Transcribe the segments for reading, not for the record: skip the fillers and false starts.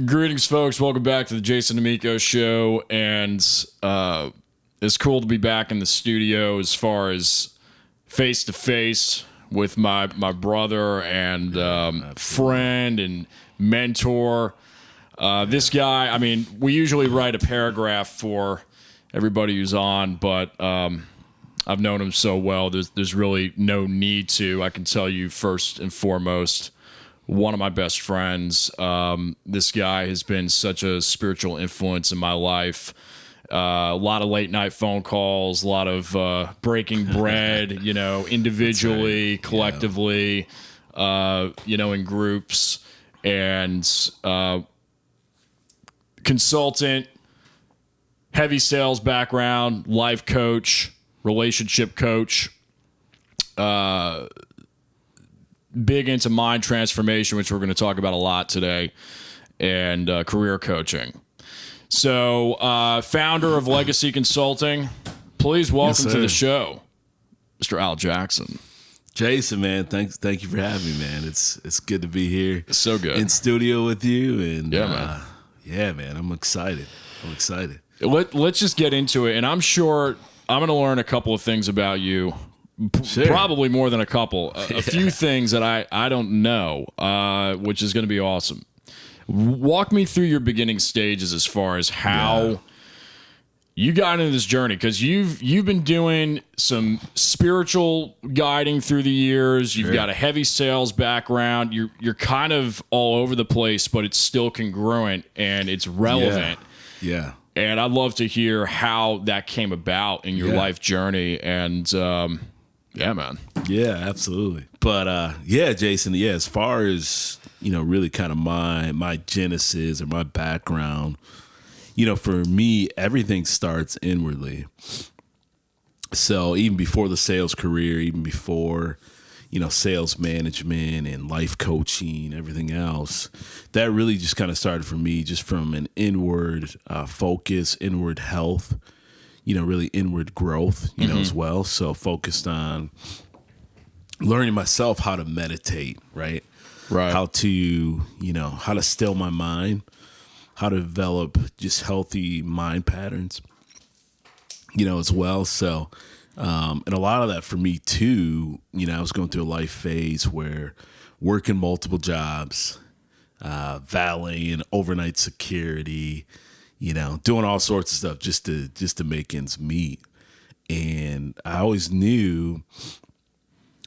Greetings, folks. Welcome back to the Jason Damico show. And it's cool to be back in the studio as far as face-to-face with my brother and friend and mentor. This guy, I mean, we usually write a paragraph for everybody who's on, but I've known him so well, there's really no need to. I can tell you first and foremost, one of my best friends. This guy has been such a spiritual influence in my life. A lot of late night phone calls, a lot of breaking bread, individually, right. Collectively, in groups, and consultant, heavy sales background, life coach, relationship coach, big into mind transformation, which we're going to talk about a lot today, and career coaching. So, founder of Legacy Consulting, please welcome to the show, Mr. Al Jackson. Jason, man, thank you for having me, man. It's good to be here. It's so good in studio with you, and man. Man, I'm excited. Let's just get into it, and I'm sure I'm going to learn a couple of things about you. Sure. Probably more than a couple. A few things that I don't know, which is going to be awesome. Walk me through your beginning stages as far as how you got into this journey, because you've been doing some spiritual guiding through the years. You've got a heavy sales background. You're kind of all over the place, but it's still congruent and it's relevant. Yeah. And I'd love to hear how that came about in your life journey. And yeah, man. Yeah, absolutely. But Jason, as far as, really kind of my genesis or my background, for me, everything starts inwardly. So even before the sales career, even before, sales management and life coaching, everything else, that really just kind of started for me just from an inward focus, inward health, really inward growth, as well. So focused on learning myself how to meditate, right? How to, how to still my mind, how to develop just healthy mind patterns, as well. So, and a lot of that for me too, I was going through a life phase where working multiple jobs, valeting, overnight security, doing all sorts of stuff just to make ends meet. And I always knew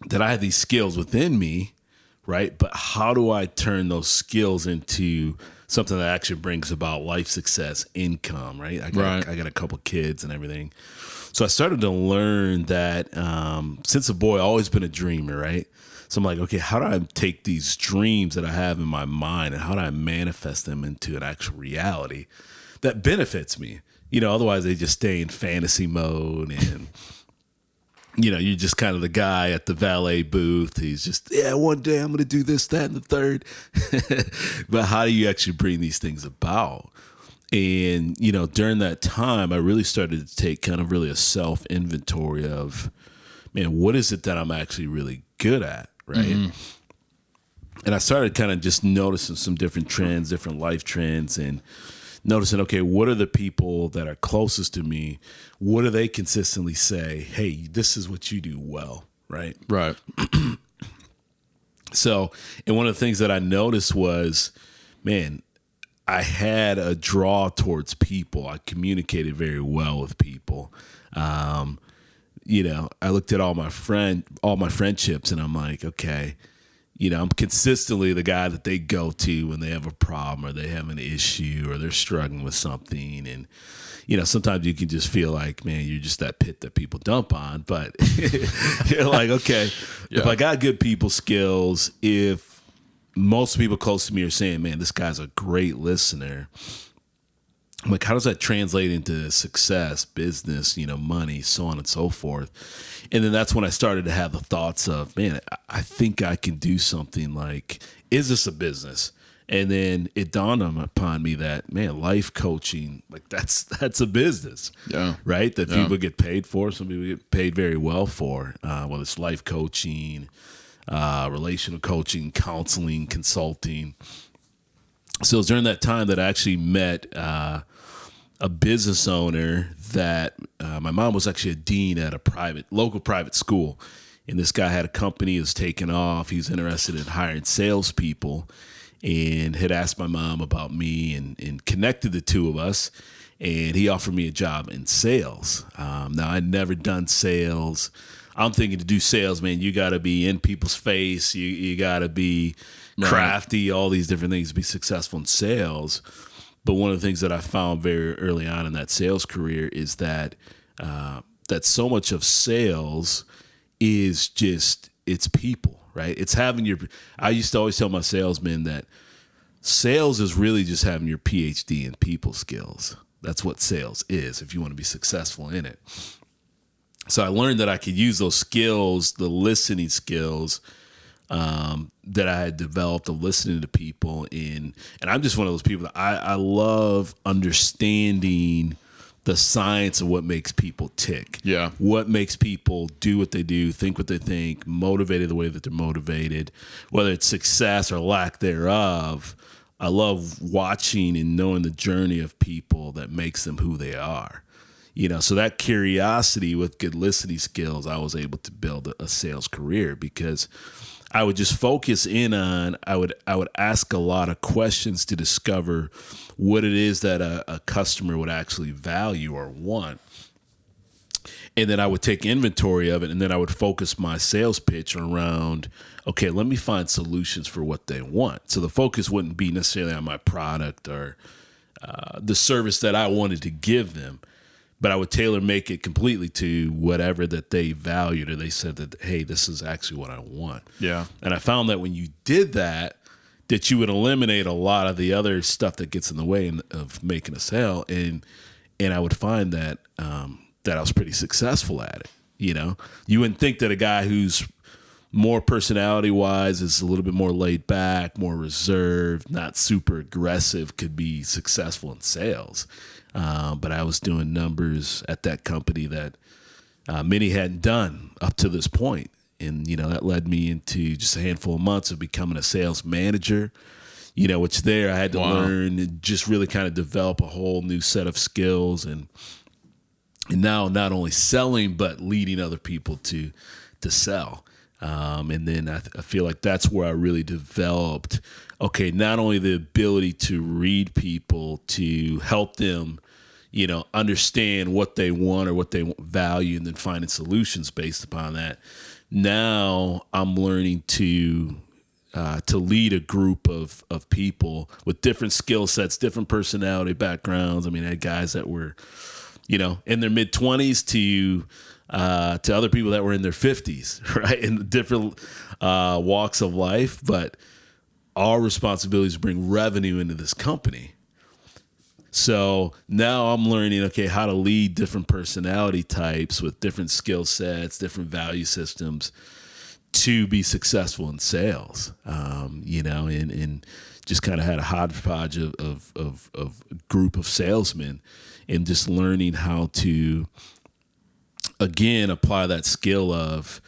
that I had these skills within me, right? But how do I turn those skills into something that actually brings about life success, income, right? I got a couple kids and everything. So I started to learn that since a boy, I've always been a dreamer, right? So I'm like, okay, how do I take these dreams that I have in my mind and how do I manifest them into an actual reality that benefits me? Otherwise they just stay in fantasy mode and, you're just kind of the guy at the valet booth. He's just, one day I'm going to do this, that, and the third. But how do you actually bring these things about? And, during that time, I really started to take kind of really a self-inventory of, man, what is it that I'm actually really good at, right? Mm-hmm. And I started kind of just noticing some different trends, different life trends, and noticing, okay, what are the people that are closest to me? What do they consistently say? Hey, this is what you do well, right? Right. So, and one of the things that I noticed was, man, I had a draw towards people. I communicated very well with people. I looked at all my friendships, and I'm like, okay, I'm consistently the guy that they go to when they have a problem or they have an issue or they're struggling with something. And, sometimes you can just feel like, man, you're just that pit that people dump on. But you're like, okay, if I got good people skills, if most people close to me are saying, man, this guy's a great listener, I'm like, how does that translate into success, business, money, so on and so forth? And then that's when I started to have the thoughts of, man, I think I can do something like, is this a business? And then it dawned upon me that, man, life coaching, like that's a business, right? That people get paid for. Some people get paid very well for, whether it's life coaching, relational coaching, counseling, consulting. So it was during that time that I actually met a business owner that my mom was actually a dean at a local private school. And this guy had a company, was taking off. He was interested in hiring salespeople and had asked my mom about me and connected the two of us. And he offered me a job in sales. Now, I'd never done sales. I'm thinking to do sales, man, you got to be in people's face. You got to be crafty, all these different things to be successful in sales. But one of the things that I found very early on in that sales career is that that so much of sales is just, it's people, right? It's having I used to always tell my salesmen that sales is really just having your PhD in people skills. That's what sales is if you want to be successful in it. So I learned that I could use those skills, the listening skills that I had developed of listening to people and I'm just one of those people that I love understanding the science of what makes people tick. Yeah. What makes people do what they do, think what they think, motivated the way that they're motivated, whether it's success or lack thereof. I love watching and knowing the journey of people that makes them who they are. So that curiosity with good listening skills, I was able to build a sales career because I would just focus in on, I would ask a lot of questions to discover what it is that a customer would actually value or want. And then I would take inventory of it, and then I would focus my sales pitch around, okay, let me find solutions for what they want. So the focus wouldn't be necessarily on my product or the service that I wanted to give them, but I would tailor make it completely to whatever that they valued or they said that, hey, this is actually what I want. Yeah. And I found that when you did that you would eliminate a lot of the other stuff that gets in the way of making a sale. And I would find that that I was pretty successful at it. You wouldn't think that a guy who's more personality wise is a little bit more laid back, more reserved, not super aggressive could be successful in sales. But I was doing numbers at that company that many hadn't done up to this point. And, that led me into just a handful of months of becoming a sales manager, which there I had to learn and just really kind of develop a whole new set of skills. And now not only selling, but leading other people to sell. And then I feel like that's where I really developed, okay, not only the ability to read people, to help them, understand what they want or what they value and then finding solutions based upon that. Now I'm learning to lead a group of people with different skill sets, different personality backgrounds. I mean, I had guys that were, in their mid-20s to other people that were in their 50s, right? In different walks of life. But our responsibility is to bring revenue into this company. So now I'm learning, okay, how to lead different personality types with different skill sets, different value systems to be successful in sales, and just kind of had a hodgepodge of a group of salesmen and just learning how to, again, apply that skill of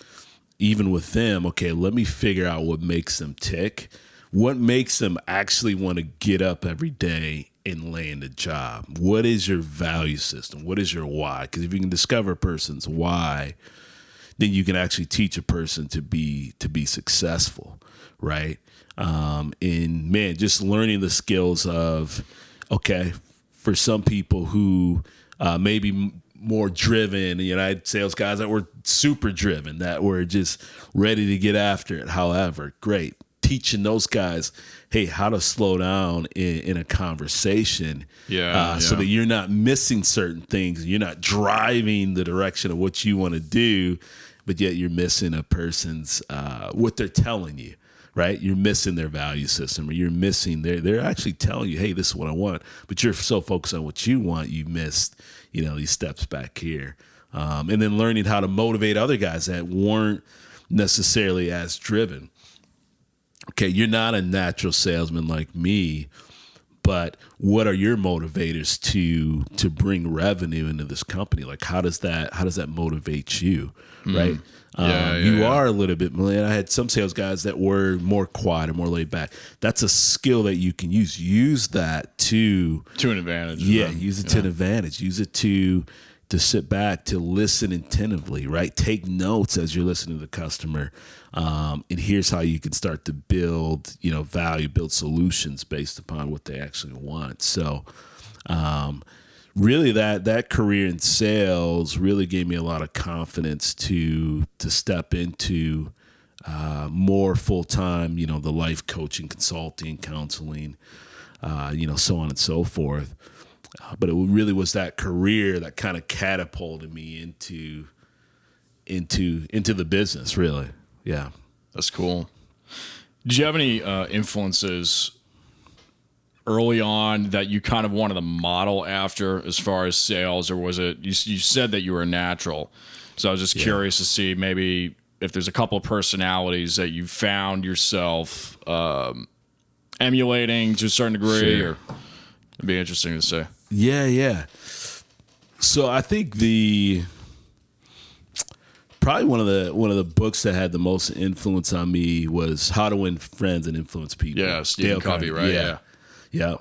even with them, okay, let me figure out what makes them tick, what makes them actually want to get up every day and land a job. What is your value system? What is your why? Because if you can discover a person's why, then you can actually teach a person to be successful, right? And man, just learning the skills of, okay, for some people who maybe more driven, I had sales guys that were super driven, that were just ready to get after it. However, great. Teaching those guys, hey, how to slow down in a conversation, so that you're not missing certain things. You're not driving the direction of what you want to do, but yet you're missing a person's what they're telling you, right? You're missing their value system, or you're missing they're actually telling you, hey, this is what I want, but you're so focused on what you want, you missed, these steps back here, and then learning how to motivate other guys that weren't necessarily as driven. Okay, you're not a natural salesman like me, but what are your motivators to bring revenue into this company? Like, how does that motivate you, right? You are a little bit. I had some sales guys that were more quiet and more laid back. That's a skill that you can use. Use that to an advantage. Yeah, use it to an advantage. Use it to sit back, to listen attentively, right? Take notes as you're listening to the customer. And here's how you can start to build, value, build solutions based upon what they actually want. So, really that career in sales really gave me a lot of confidence to step into more full-time, the life coaching, consulting, counseling, so on and so forth. But it really was that career that kind of catapulted me into the business, really. Yeah. That's cool. Did you have any influences early on that you kind of wanted to model after as far as sales, or was it, you said that you were a natural. So I was just curious to see maybe if there's a couple of personalities that you found yourself emulating to a certain degree, or it'd be interesting to say. Yeah. So I think probably one of the books that had the most influence on me was How to Win Friends and Influence People. Yeah, Stephen Covey, right? Yeah.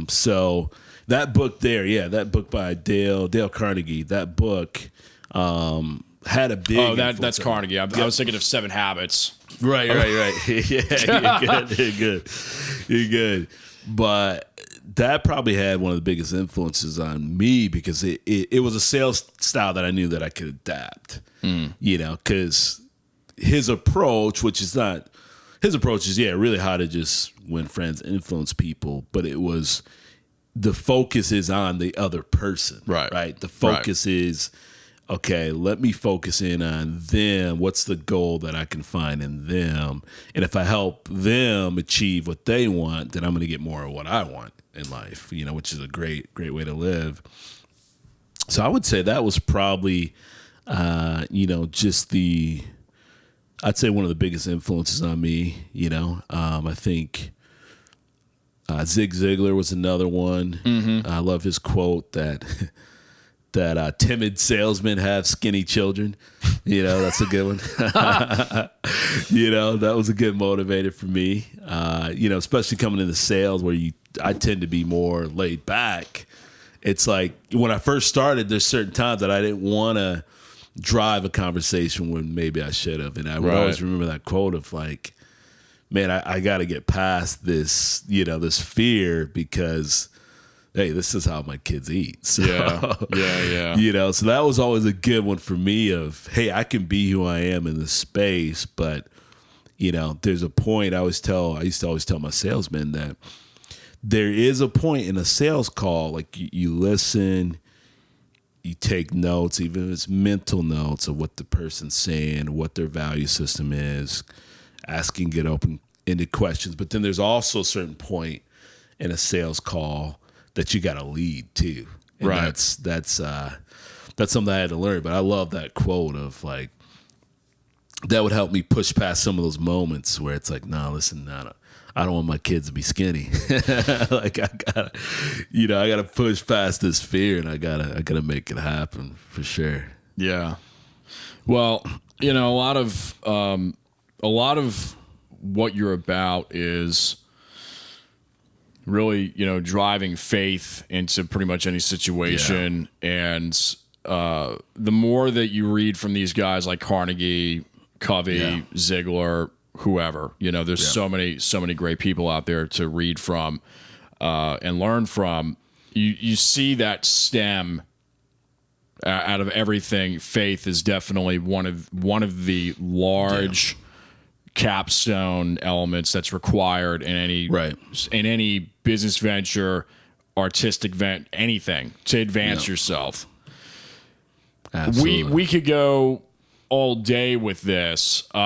So that book there, that book by Dale Carnegie, that book had a big. Oh, that's Carnegie. I was thinking of 7 Habits. Right. Yeah, you're good. But that probably had one of the biggest influences on me because it was a sales style that I knew that I could adapt. Because his approach, is really how to just win friends, influence people, but it was, the focus is on the other person, right? The focus is, okay, let me focus in on them. What's the goal that I can find in them? And if I help them achieve what they want, then I'm going to get more of what I want in life, which is a great way to live. So I would say that was probably, I'd say one of the biggest influences on me. I think Zig Ziglar was another one. I love his quote that timid salesmen have skinny children. That's a good one. That was a good motivator for me. Especially coming into sales where I tend to be more laid back. It's like when I first started, there's certain times that I didn't want to drive a conversation when maybe I should have. And I would always remember that quote of like, man, I got to get past this, this fear because, hey, this is how my kids eat. So, yeah. So that was always a good one for me of, hey, I can be who I am in this space, but, there's a point I used to always tell my salesmen that there is a point in a sales call, like you listen, you take notes, even if it's mental notes of what the person's saying, what their value system is, asking get open-ended questions. But then there's also a certain point in a sales call that you got to lead too. And that's something I had to learn. But I love that quote of like, that would help me push past some of those moments where it's like, nah, listen, I don't want my kids to be skinny. Like I gotta push past this fear, and I gotta make it happen for sure. Yeah. Well, a lot of what you're about is really, driving faith into pretty much any situation. Yeah. And the more that you read from these guys like Carnegie, Covey, Ziglar, whoever, there's so many great people out there to read from and learn from. You see that stem out of everything. Faith is definitely one of the large capstone elements that's required in any business venture, artistic event, anything to advance yourself. Absolutely. We could go all day with this. We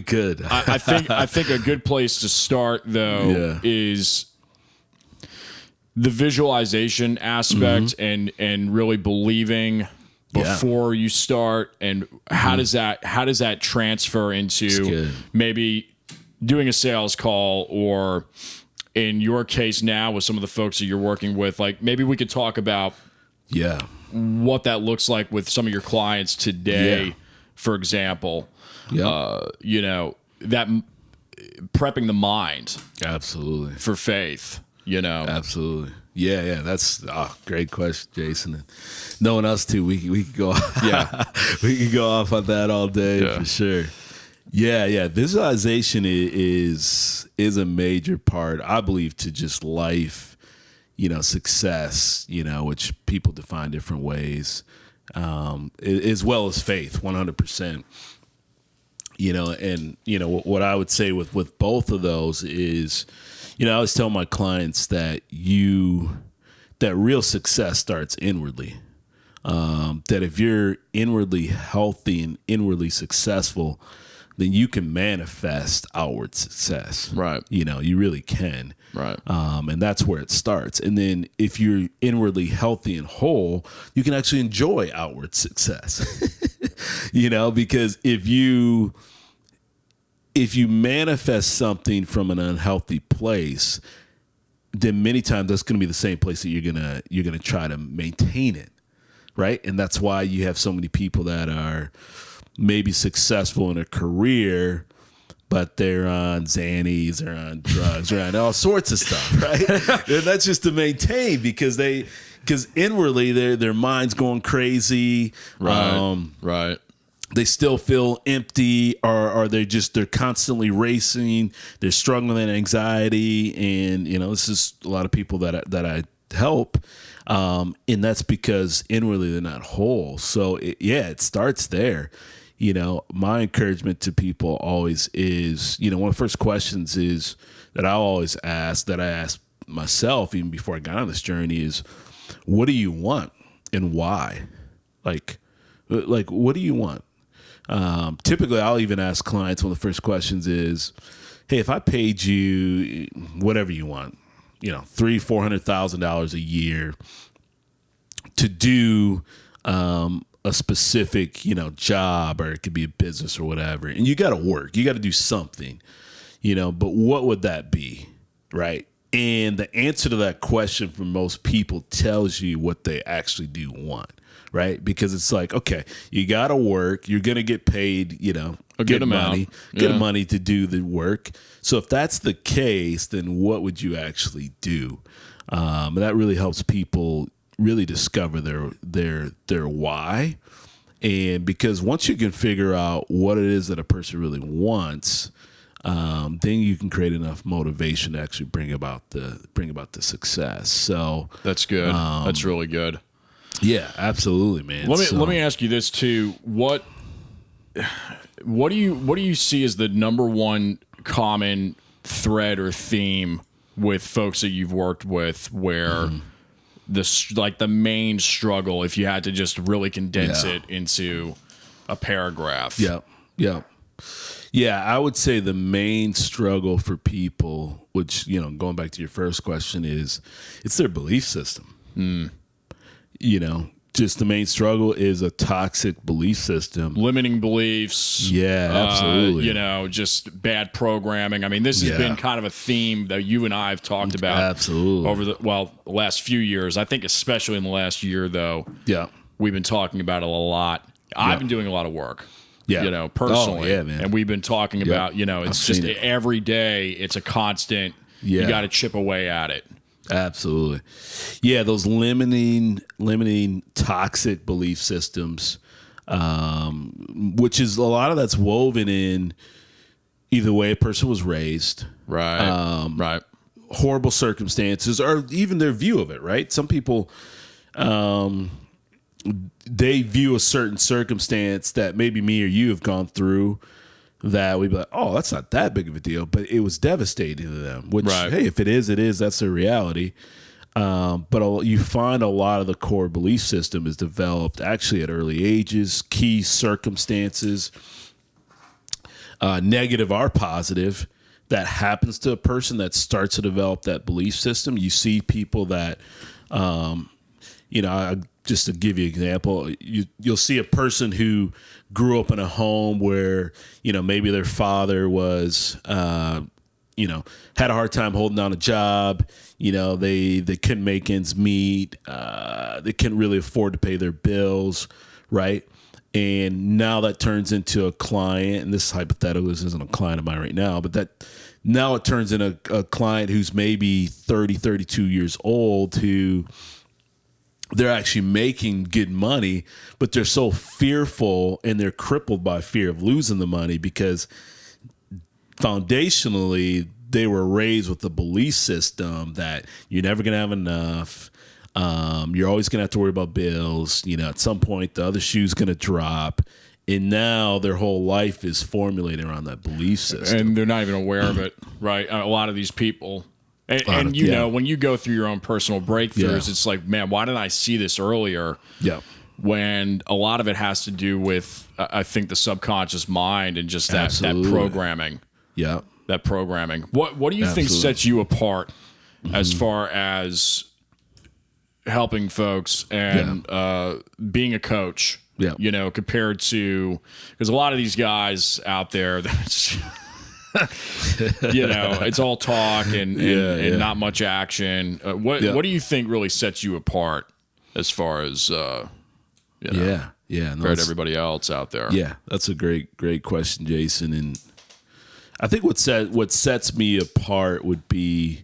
could. I think a good place to start though is the visualization aspect and really believing before you start, and how does that transfer into maybe doing a sales call or in your case now with some of the folks that you're working with, like maybe we could talk about what that looks like with some of your clients today, for example. You know, that prepping the mind absolutely for faith, you know. Absolutely. Yeah, that's great question, Jason. And knowing us too, we could go we could go off on that all day for sure. Yeah. Visualization is a major part, I believe, to just life, you know, success, you know, which people define different ways, as well as faith, 100%. You know, and, you know, what I would say with both of those is, you know, I always tell my clients that real success starts inwardly. That if you're inwardly healthy and inwardly successful, then you can manifest outward success. Right. You know, you really can. Right. And that's where it starts. And then if you're inwardly healthy and whole, you can actually enjoy outward success. You know, because if you manifest something from an unhealthy place, then many times that's going to be the same place that you're going to try to maintain it, right? And that's why you have so many people that are maybe successful in a career, but they're on Xannies or on drugs or on all sorts of stuff, right? And that's just to maintain because inwardly their mind's going crazy, right. They still feel empty, or they're constantly racing. They're struggling with anxiety, and you know, this is a lot of people that I help, and that's because inwardly they're not whole. So it starts there. You know, my encouragement to people always is, you know, one of the first questions is that I always ask, that I ask myself even before I got on this journey is, what do you want and why? Like what do you want? Typically, I'll even ask clients, one of the first questions is, hey, if I paid you whatever you want, you know, $300,000-$400,000 a year to do a specific, you know, job, or it could be a business or whatever, and you got to work, you got to do something, you know, but what would that be, right? And the answer to that question for most people tells you what they actually do want. Right? Because it's like, okay, you got to work. You're going to get paid, you know, good amount. Get money to do the work. So if that's the case, then what would you actually do? And that really helps people really discover their why. And because once you can figure out what it is that a person really wants, then you can create enough motivation to actually bring about the success. So that's good. That's really good. Yeah, absolutely, man. Let me ask you this too. What do you see as the number one common thread or theme with folks that you've worked with, where the main struggle, if you had to just really condense it into a paragraph? Yeah, I would say the main struggle for people, which, you know, going back to your first question, is it's their belief system. You know, just the main struggle is a toxic belief system. Limiting beliefs. Yeah, absolutely. You know, just bad programming. I mean, this has been kind of a theme that you and I have talked about over the last few years. I think especially in the last year, though. Yeah. We've been talking about it a lot. I've been doing a lot of work. Yeah. You know, personally. Oh, yeah, man. And we've been talking about, you know, it's just every day, it's a constant, you got to chip away at it. Absolutely. Yeah, those limiting toxic belief systems, which is a lot of that's woven in either way a person was raised. Right. Horrible circumstances, or even their view of it, right? Some people, they view a certain circumstance that maybe me or you have gone through, that we'd be like, oh, that's not that big of a deal, but it was devastating to them, which, hey, if it is, that's their reality. But you find a lot of the core belief system is developed actually at early ages, key circumstances, negative or positive, that happens to a person that starts to develop that belief system. You see people that, you know, just to give you an example, you'll see a person who grew up in a home where, you know, maybe their father was, had a hard time holding down a job. They couldn't make ends meet. They couldn't really afford to pay their bills, right? And now that turns into a client, and this is hypothetical, this isn't a client of mine right now, but that now it turns into a client who's maybe 30, 32 years old, who they're actually making good money, but they're so fearful and they're crippled by fear of losing the money because foundationally they were raised with the belief system that you're never going to have enough. You're always going to have to worry about bills. At some point the other shoe's going to drop. And now their whole life is formulated around that belief system. And they're not even aware of it, right? A lot of these people. And you know, when you go through your own personal breakthroughs, it's like, man, why didn't I see this earlier? Yeah. When a lot of it has to do with, I think, the subconscious mind and just that programming. Yeah. That programming. What do you think sets you apart as far as helping folks and being a coach? Yeah. Compared to, because a lot of these guys out there, that's, it's all talk and not much action. What do you think really sets you apart as far as, compared to everybody else out there? Yeah, that's a great question, Jason. And I think what sets me apart would be,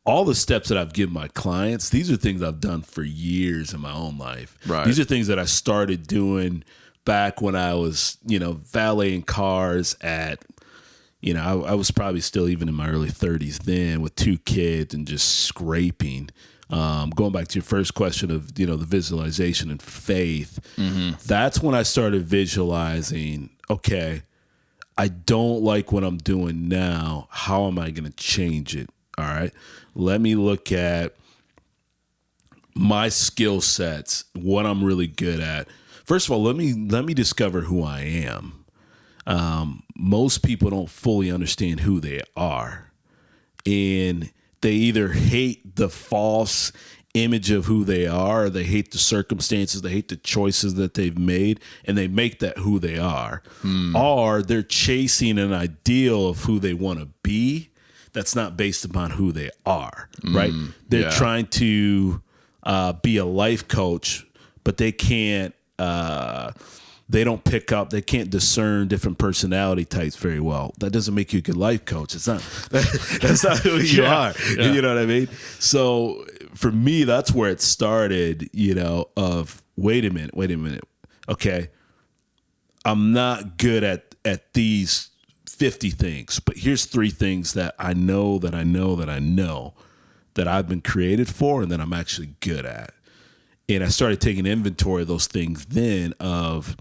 all the steps that I've given my clients. These are things I've done for years in my own life. Right. These are things that I started doing back when I was, valeting cars at, I was probably still even in my early 30s then with 2 kids and just scraping. Going back to your first question of, the visualization and faith, that's when I started visualizing, okay, I don't like what I'm doing now. How am I going to change it? All right. Let me look at my skill sets, what I'm really good at. First of all, let me discover who I am. Most people don't fully understand who they are. And they either hate the false image of who they are, or they hate the circumstances, they hate the choices that they've made, and they make that who they are. Or they're chasing an ideal of who they want to be that's not based upon who they are, right? They're trying to be a life coach, but they can't, they can't discern different personality types very well. That doesn't make you a good life coach. It's not, that's not who you are. Yeah. You know what I mean? So for me, that's where it started, of wait a minute. Okay. I'm not good at these 50 things, but here's 3 things that I know that I've been created for and that I'm actually good at. And I started taking inventory of those things then of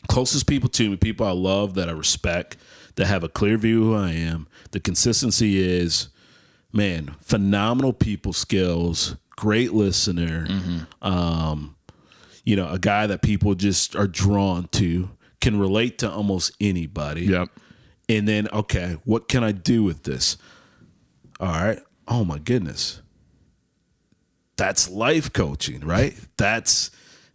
closest people to me, people I love, that I respect, that have a clear view of who I am. The consistency is, man, phenomenal people skills, great listener, a guy that people just are drawn to, can relate to almost anybody. Yep. And then, okay, what can I do with this? All right. Oh my goodness. That's life coaching, right? That's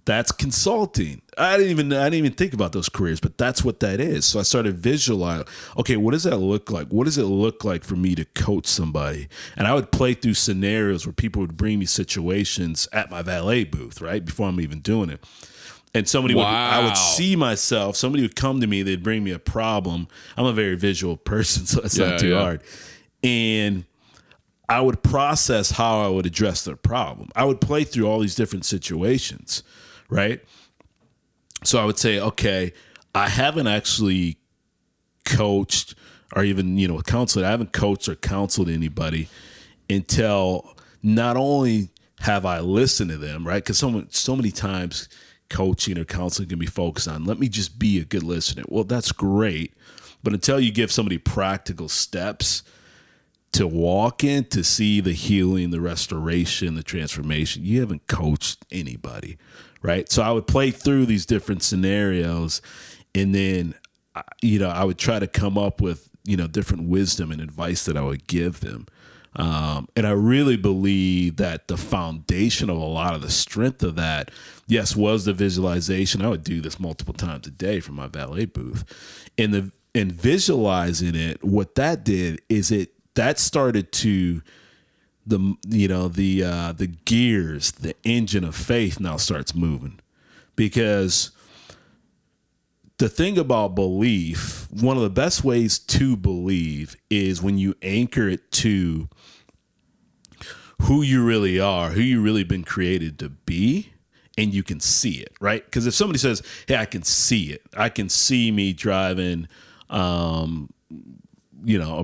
consulting. I didn't even think about those careers, but that's what that is. So I started visualizing, okay, what does that look like? What does it look like for me to coach somebody? And I would play through scenarios where people would bring me situations at my valet booth, right? Before I'm even doing it. And I would see myself, somebody would come to me, they'd bring me a problem. I'm a very visual person, so it's not too hard. And I would process how I would address their problem. I would play through all these different situations, right? So I would say, okay, I haven't actually coached or even, counseled. I haven't coached or counseled anybody until not only have I listened to them, right? Because so many times coaching or counseling can be focused on, let me just be a good listener. Well, that's great. But until you give somebody practical steps to walk in, to see the healing, the restoration, the transformation, you haven't coached anybody, right? So I would play through these different scenarios, and then, I would try to come up with, different wisdom and advice that I would give them. And I really believe that the foundation of a lot of the strength of that, yes, was the visualization. I would do this multiple times a day from my valet booth. And and visualizing it, what that did is that started to the gears, the engine of faith now starts moving. Because the thing about belief, one of the best ways to believe is when you anchor it to who you really are, who you really been created to be, and you can see it, right? Because if somebody says, hey, I can see it. I can see me driving, a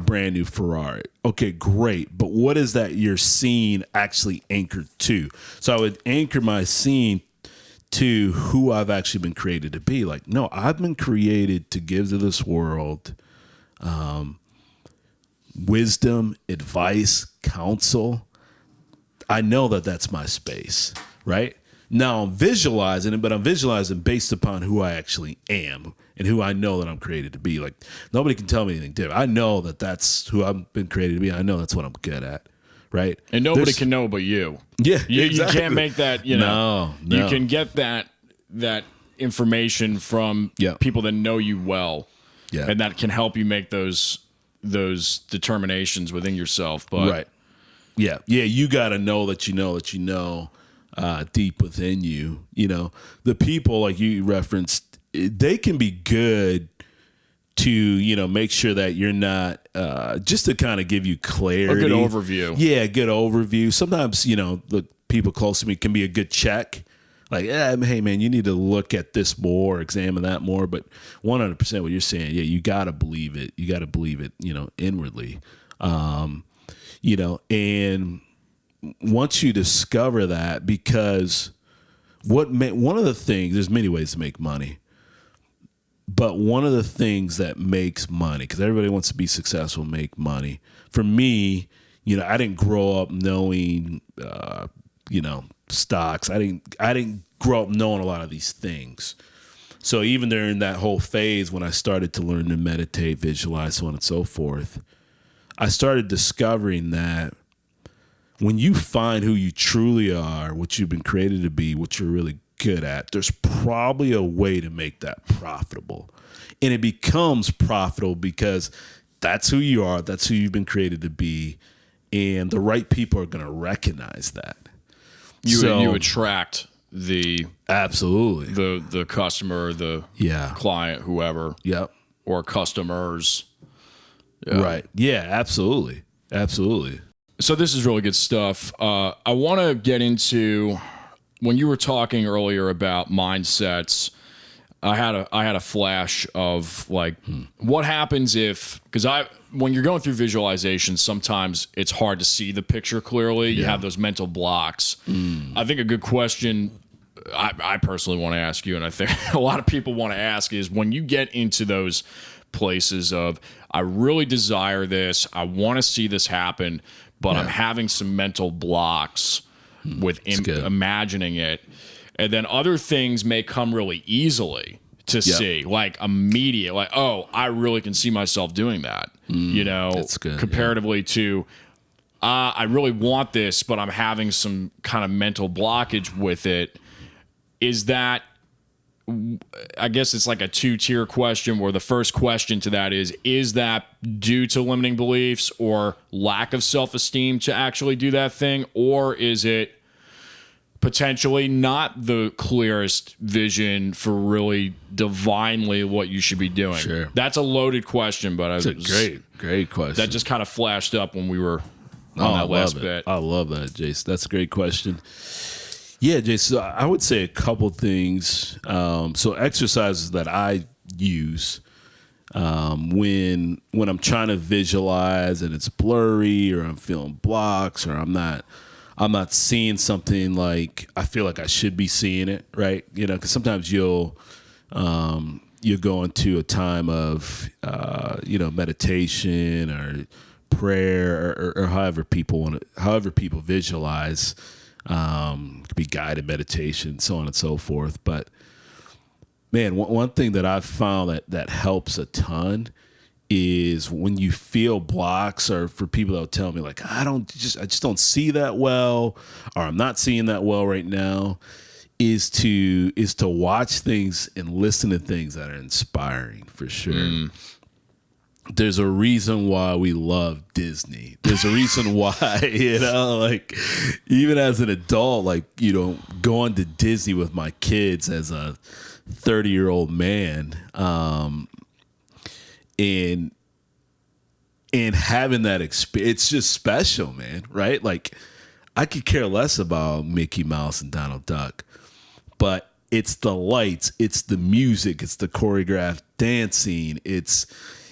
brand new Ferrari. Okay, great. But what is that you're seeing actually anchored to? So I would anchor my scene to who I've actually been created to be. Like, no, I've been created to give to this world wisdom, advice, counsel. I know that that's my space, right? Now I'm visualizing it, but I'm visualizing based upon who I actually am and who I know that I'm created to be. Like, nobody can tell me anything different. I know that that's who I've been created to be. I know that's what I'm good at, right? And nobody can know but you. Yeah, you exactly. can't make that, No. You can get that information from people that know you well. Yeah. And that can help you make those determinations within yourself. But right. Yeah. Yeah. You got to know that you know deep within you. The people like you referenced, they can be good to, make sure that you're not, just to kind of give you clarity. A good overview. Yeah. Good overview. Sometimes, the people close to me can be a good check. Like, hey man, you need to look at this more, examine that more. But 100% what you're saying, yeah, you got to believe it. You got to believe it, inwardly. And once you discover that, because one of the things, there's many ways to make money, but one of the things that makes money, because everybody wants to be successful, make money. For me, I didn't grow up knowing, stocks. I didn't grow up knowing a lot of these things. So even during that whole phase, when I started to learn to meditate, visualize, so on and so forth, I started discovering that when you find who you truly are, what you've been created to be, what you're really good at, there's probably a way to make that profitable. And it becomes profitable because that's who you are. That's who you've been created to be. And the right people are going to recognize that. You attract absolutely the customer, the client, whoever. Yep. Or customers. Yeah. Right. Yeah, absolutely. Absolutely. So this is really good stuff. I want to get into, when you were talking earlier about mindsets, I had a flash of like, what happens if, because when you're going through visualization, sometimes it's hard to see the picture clearly. You have those mental blocks. I think a good question I personally want to ask you, and I think a lot of people want to ask, is when you get into those places of, I really desire this, I want to see this happen, but I'm having some mental blocks with imagining it. And then other things may come really easily to see, like immediate, like, oh, I really can see myself doing that, that's good, comparatively to, I really want this, but I'm having some kind of mental blockage with it. Is that, I guess it's like a two-tier question, where the first question to that is that due to limiting beliefs or lack of self-esteem to actually do that thing? Or is it potentially not the clearest vision for really divinely what you should be doing? Sure. That's a loaded question, but it's a great question. That just kind of flashed up when we were on that last bit. I love that, Jason. That's a great question. Yeah, Jason, so I would say a couple things. So exercises that I use when I'm trying to visualize and it's blurry, or I'm feeling blocks, or I'm not seeing something like I feel like I should be seeing it, right? Because sometimes you'll go into a time of meditation or prayer, or however people visualize. Could be guided meditation, so on and so forth. But man, one thing that I've found that helps a ton is when you feel blocks, or for people that will tell me like, I just don't see that well, or I'm not seeing that well right now, is to watch things and listen to things that are inspiring, for sure. there's a reason why we love Disney. There's a reason why, like even as an adult, like, going to Disney with my kids as a 30-year-old man, and having that experience, it's just special, man. Right? Like, I could care less about Mickey Mouse and Donald Duck, but it's the lights, it's the music, it's the choreographed dancing, it's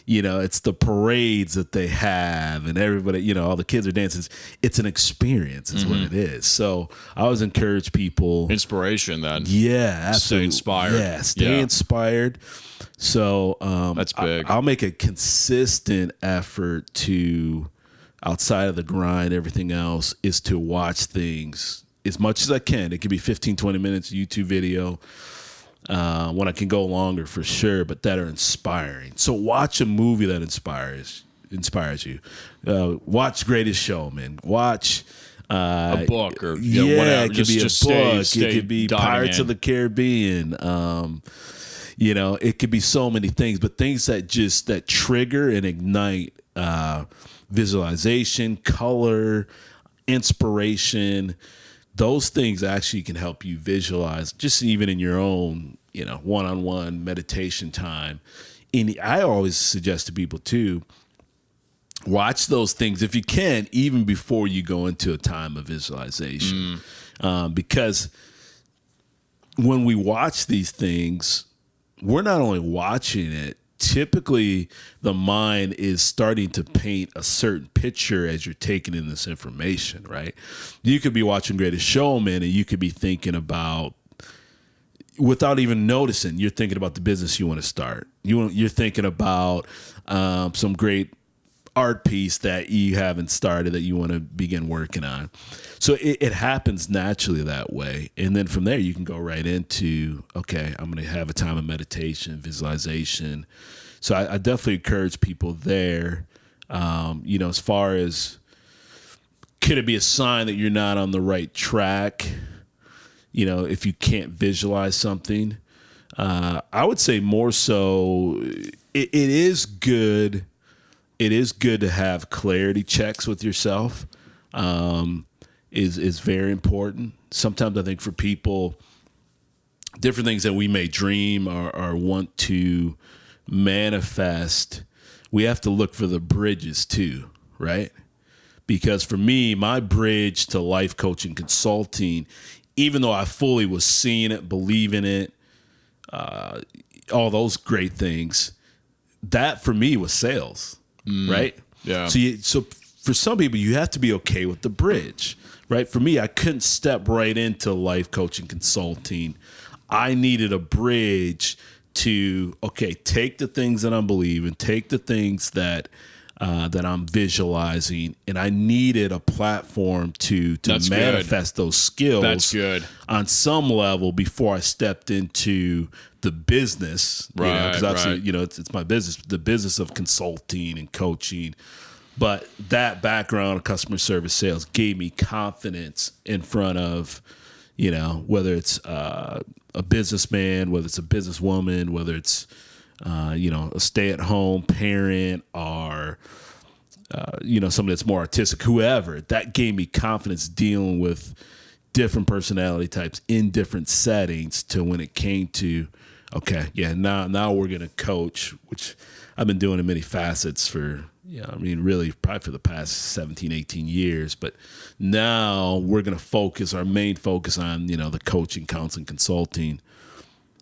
the parades that they have, and everybody, all the kids are dancing. It's an experience, is what it is. So I always encourage people. Inspiration, then. Yeah, absolutely. Stay inspired. Yeah, stay inspired. So that's big. I'll make a consistent effort to, outside of the grind, everything else, is to watch things as much as I can. It could be 15, 20 minutes YouTube video. When I can go longer, for sure, but that are inspiring. So watch a movie that inspires you. Watch Greatest Showman. Watch a book or whatever. It could be just a book. Stay it could be Pirates of the Caribbean. It could be so many things, but things that trigger and ignite visualization, color, inspiration. Those things actually can help you visualize, just even in your own, one-on-one meditation time. And I always suggest to people too, watch those things if you can, even before you go into a time of visualization. Because when we watch these things, we're not only watching it, typically the mind is starting to paint a certain picture as you're taking in this information, right? You could be watching Greatest Showman and you could be thinking about, without even noticing, you're thinking about the business you want to start. You're thinking about some great art piece that you haven't started that you want to begin working on. So it happens naturally that way. And then from there, you can go right into, okay, I'm going to have a time of meditation, visualization. So I definitely encourage people there, as far as, could it be a sign that you're not on the right track? If you can't visualize something, I would say more so, it is good. It is good to have clarity checks with yourself. Is very important. Sometimes I think for people, different things that we may dream or want to manifest, we have to look for the bridges too, right? Because for me, my bridge to life coaching consulting, even though I fully was seeing it, believing it, all those great things, that for me was sales, right? Yeah. So for some people, you have to be okay with the bridge, right? For me, I couldn't step right into life coaching consulting. I needed a bridge to, okay, take the things that I'm believing, take the things that I'm visualizing, and I needed a platform to manifest those skills. That's good. On some level before I stepped into the business, right? Because obviously, it's my business, the business of consulting and coaching. But that background of customer service sales gave me confidence in front of, whether it's a businessman, whether it's a businesswoman, whether it's, a stay-at-home parent or, somebody that's more artistic, whoever. That gave me confidence dealing with different personality types in different settings to when it came to, okay, yeah, now we're going to coach, which I've been doing in many facets for, really probably for the past 17, 18 years. But now we're going to focus, our main focus on, the coaching, counseling, consulting.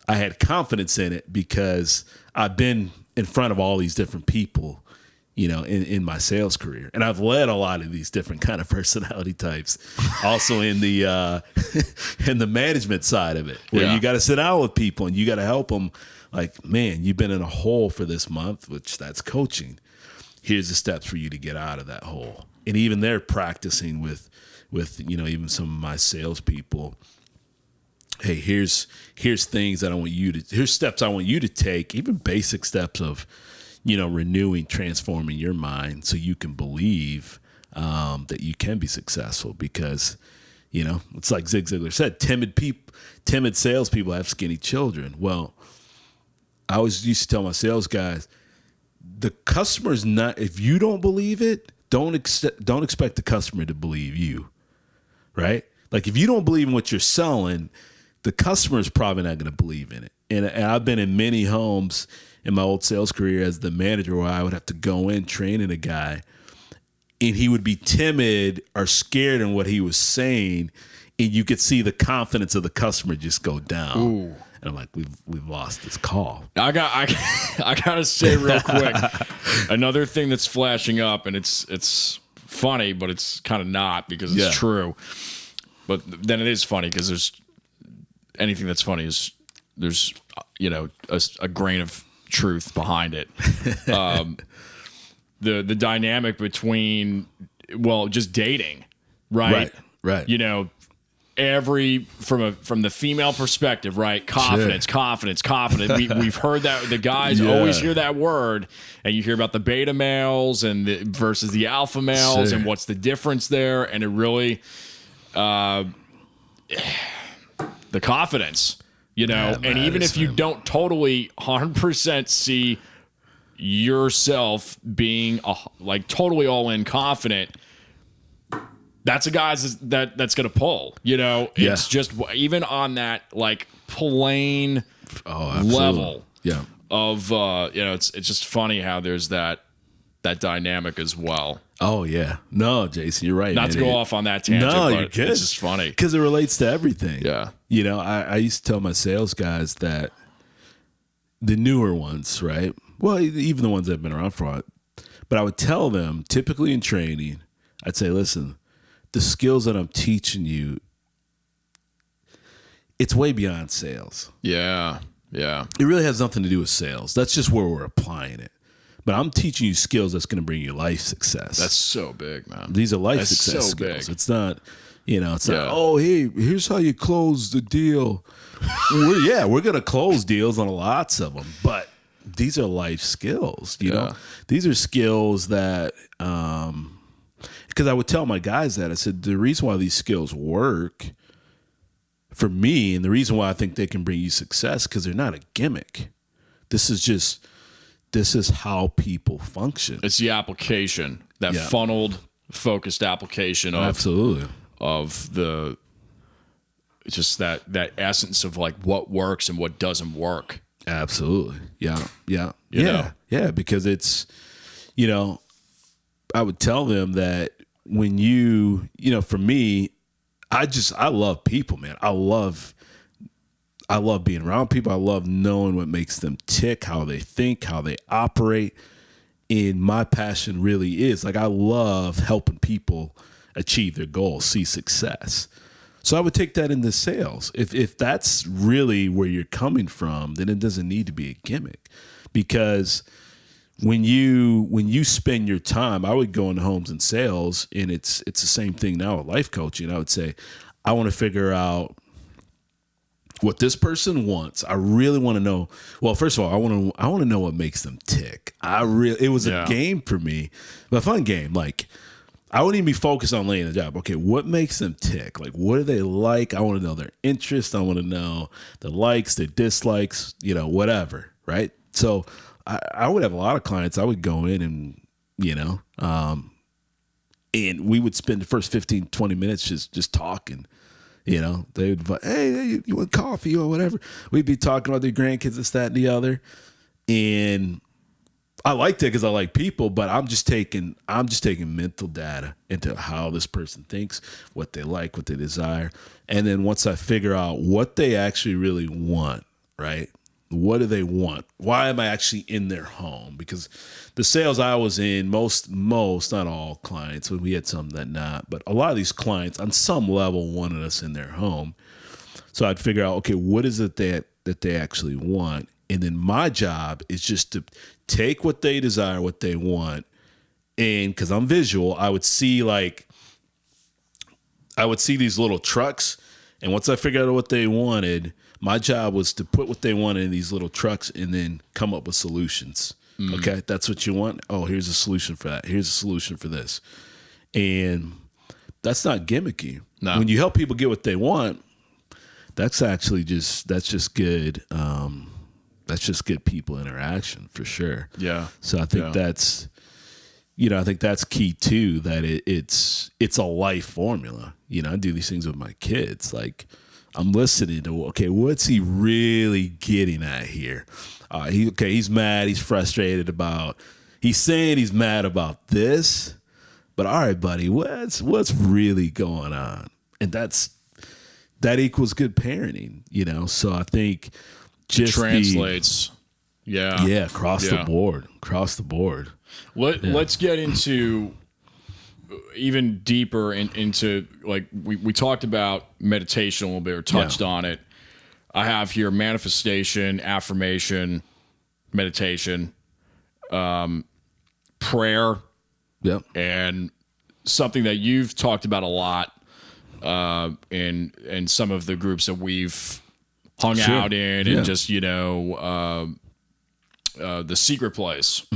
I had confidence in it because I've been in front of all these different people, in my sales career. And I've led a lot of these different kind of personality types also in the in the management side of it, where you got to sit down with people and you got to help them. Like, man, you've been in a hole for this month, which that's coaching. Here's the steps for you to get out of that hole. And even they're practicing with even some of my salespeople. Hey, here's things that here's steps I want you to take, even basic steps of, renewing, transforming your mind so you can believe that you can be successful. Because, it's like Zig Ziglar said, timid salespeople have skinny children. Well, I always used to tell my sales guys, the customer's not, if you don't believe it, don't expect the customer to believe you, right? Like if you don't believe in what you're selling, the customer is probably not going to believe in it. And I've been in many homes in my old sales career as the manager where I would have to go in training a guy and he would be timid or scared in what he was saying. And you could see the confidence of the customer just go down. Ooh. And I'm like, we've lost this call. I gotta say real quick, another thing that's flashing up, and it's funny, but it's kind of not because it's true. But then it is funny because there's anything that's funny is there's a grain of truth behind it. The dynamic between just dating, right? Right. From the female perspective, right? Confidence. We've heard that the guys always hear that word, and you hear about the beta males and versus the alpha males, and what's the difference there, and it really, the confidence, and even if you don't totally 100% see yourself being totally all in confident. That's a guy's that's going to pull, it's just even on that plain level of, it's just funny how there's that dynamic as well. Oh yeah. No, Jason, you're right. Not to go off on that tangent, but you're good. It's just funny. Because it relates to everything. Yeah. I used to tell my sales guys that the newer ones, right? Well, even the ones that have been around for a while, but I would tell them, typically in training, I'd say, listen, the skills that I'm teaching you, it's way beyond sales. Yeah. Yeah. It really has nothing to do with sales. That's just where we're applying it. But I'm teaching you skills that's going to bring you life success. That's so big, man. These are life success skills. Big. It's not, it's not, oh, hey, here's how you close the deal. We're going to close deals on lots of them, but these are life skills, you know? These are skills that, because I would tell my guys that, I said, the reason why these skills work for me and the reason why I think they can bring you success, because they're not a gimmick. This is how people function. It's the application, that funneled, focused application of absolutely of the just that essence of what works and what doesn't work. Absolutely. Yeah. Because it's, I would tell them that when for me, I love people, man. I love being around people. I love knowing what makes them tick, how they think, how they operate. And my passion really is I love helping people achieve their goals, see success. So I would take that into sales. If that's really where you're coming from, then it doesn't need to be a gimmick. Because when you spend your time, I would go into homes and sales, and it's the same thing now with life coaching. I would say, I want to figure out what this person wants. I really want to know. Well, first of all, I want to know what makes them tick. It was a game for me, but a fun game. I wouldn't even be focused on laying the job. Okay, what makes them tick? What do they like? I want to know their interests. I want to know the likes, their dislikes, whatever, right? So I would have a lot of clients. I would go in and, and we would spend the first 15, 20 minutes just talking. They would, hey, you want coffee or whatever? We'd be talking about their grandkids, this, that, and the other. And I liked it because I like people, but I'm just taking mental data into how this person thinks, what they like, what they desire. And then once I figure out what they actually really want, right? What do they want? Why am I actually in their home? Because the sales I was in, most, not all clients, we had some that not, but a lot of these clients on some level wanted us in their home. So I'd figure out, okay, what is it that they actually want? And then my job is just to take what they desire, what they want. And because I'm visual, I would see these little trucks. And once I figured out what they wanted, my job was to put what they wanted in these little trucks and then come up with solutions. Okay, that's what you want. Oh, here's a solution for that. Here's a solution for this. And that's not gimmicky. No. When you help people get what they want, that's just good. that's just good people interaction for sure. Yeah. So I think that's, I think that's key too, that it's a life formula. I do these things with my kids. Like, I'm listening to, okay, what's he really getting at here? He's mad. He's frustrated he's saying he's mad about this, but all right, buddy, what's really going on? And that equals good parenting, So I think just translates. Across the board. Let's get into even deeper into, like, we talked about meditation a little bit, or touched on it. I have here manifestation, affirmation, meditation, prayer, and something that you've talked about a lot in some of the groups that we've hung out in, and just the secret place,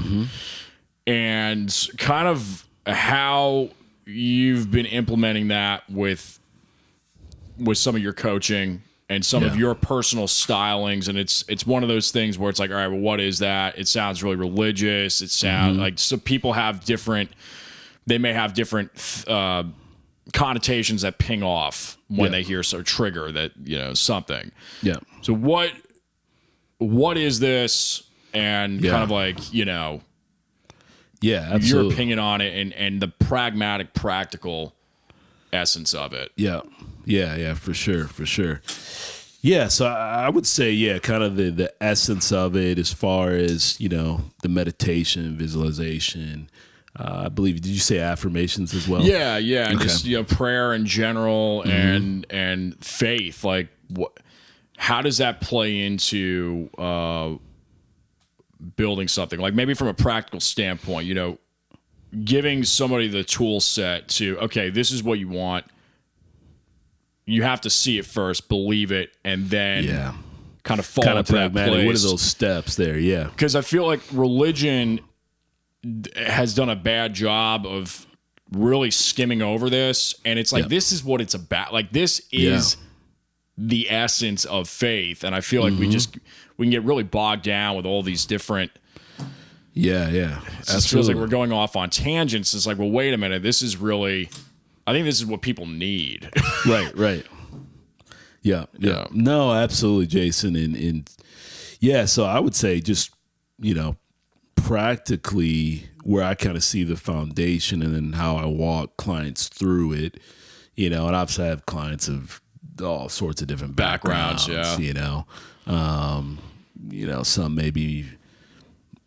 and kind of how you've been implementing that with some of your coaching and some of your personal stylings. And it's one of those things where it's like, all right, well, what is that? It sounds really religious. It sounds like, so people have they may have different connotations that ping off when they hear, so trigger that, something. Yeah. So what is this? And kind of like, absolutely. Your opinion on it, and the pragmatic, practical essence of it. Yeah, for sure. Yeah, so I would say, kind of the essence of it, as far as, the meditation, visualization. I believe, did you say affirmations as well? Yeah, and just prayer in general, and faith. Like, how does that play into building something? Like, maybe from a practical standpoint, giving somebody the tool set to, okay, this is what you want. You have to see it first, believe it, and then kind of fall into that place. What are those steps there? Yeah. Because I feel like religion has done a bad job of really skimming over this. And it's like, this is what it's about. Like, this is the essence of faith. And I feel like we can get really bogged down with all these different. It just feels like we're going off on tangents. It's like, well, wait a minute. This is really, I think this is what people need. Right. Yeah. No, absolutely, Jason. And so I would say just, practically where I kind of see the foundation, and then how I walk clients through it, and obviously I have clients of all sorts of different backgrounds, some maybe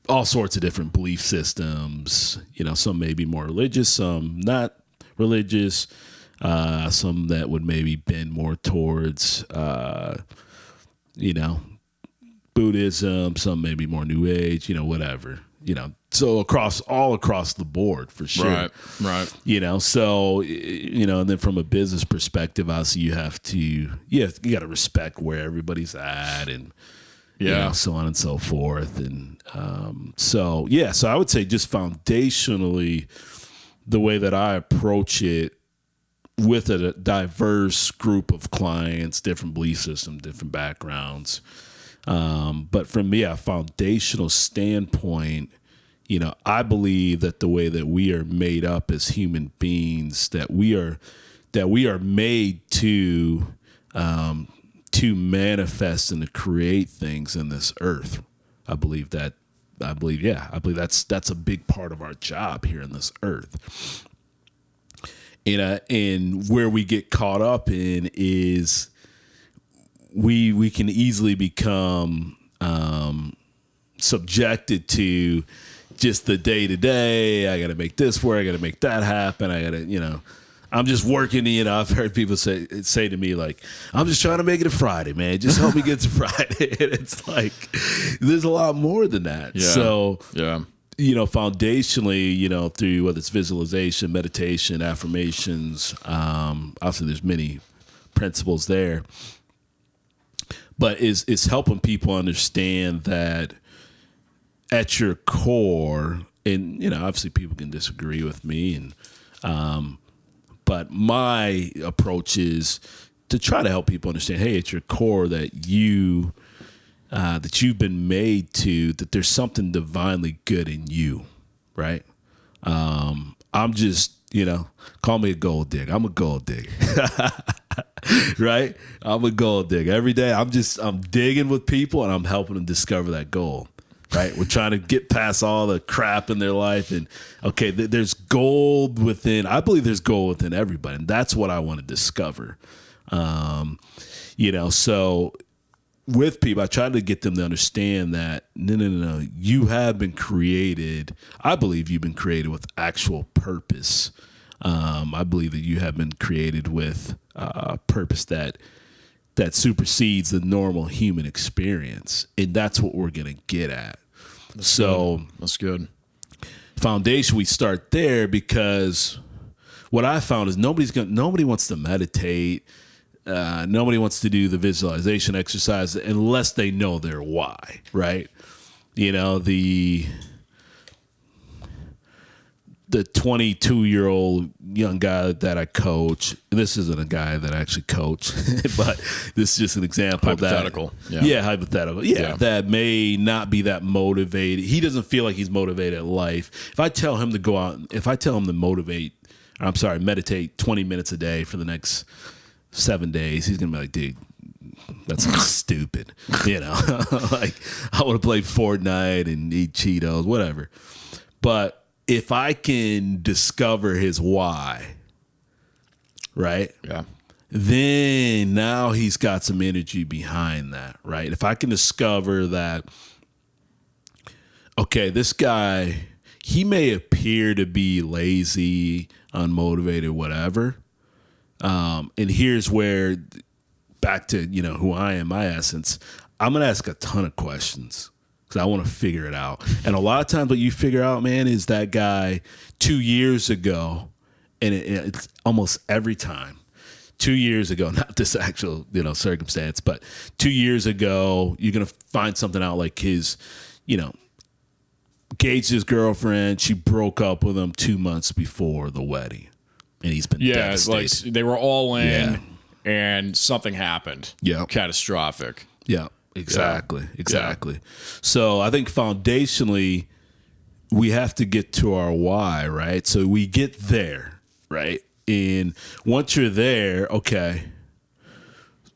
all sorts of different belief systems, some may be more religious, some not religious, some that would maybe bend more towards, Buddhism, some maybe more New Age, whatever, so all across the board for sure. Right. So, and then from a business perspective, obviously you have to, you got to respect where everybody's at, and, so on and so forth. And, so I would say just foundationally, the way that I approach it with a diverse group of clients, different belief systems, different backgrounds. But from me, a foundational standpoint, I believe that the way that we are made up as human beings, that we are made to manifest and to create things in this earth. I believe that's a big part of our job here in this earth. And where we get caught up in is we can easily become subjected to just the day to day. I got to make this work. I got to make that happen. I got to, I'm just working. I've heard people say to me, like, I'm just trying to make it a Friday, man. Just help me get to Friday. And it's like, there's a lot more than that. Yeah. So, foundationally, through whether it's visualization, meditation, affirmations, obviously there's many principles there. But it's helping people understand that at your core, and obviously people can disagree with me, and but my approach is to try to help people understand, hey, at your core, that you that you've been made to, that there's something divinely good in you, right? I'm just, call me a gold digger. I'm a gold digger, right? I'm a gold digger. Every day I'm digging with people and I'm helping them discover that gold, right? We're trying to get past all the crap in their life. And okay, there's gold within, I believe there's gold within everybody. And that's what I want to discover. So with people, I try to get them to understand that no, you have been created. I believe you've been created with actual purpose. I believe that you have been created with a purpose that supersedes the normal human experience, and that's what we're gonna get at. That's good. Foundation, we start there because what I found is nobody wants to meditate. Nobody wants to do the visualization exercise unless they know their why, right? The 22-year-old young guy that I coach. This isn't a guy that I actually coach, but this is just an example. Hypothetical. Hypothetical. Yeah, that may not be that motivated. He doesn't feel like he's motivated at life. If I tell him to go out, meditate 20 minutes a day for the next 7 days, he's gonna be like, dude, that's stupid. Like, I want to play Fortnite and eat Cheetos, whatever. But if I can discover his why, right? Yeah. Then now he's got some energy behind that, right? If I can discover that, okay, this guy, he may appear to be lazy, unmotivated, whatever. And here's where, back to, who I am, my essence, I'm going to ask a ton of questions because I want to figure it out. And a lot of times what you figure out, man, is that guy 2 years ago, and it's almost every time, 2 years ago, not this actual, circumstance, but 2 years ago, you're going to find something out like his, engaged his girlfriend, she broke up with him 2 months before the wedding. And he's been devastated. Like they were all in, and something happened. Yeah, catastrophic. Yeah, exactly. So I think foundationally, we have to get to our why, right? So we get there, right? And once you're there, okay.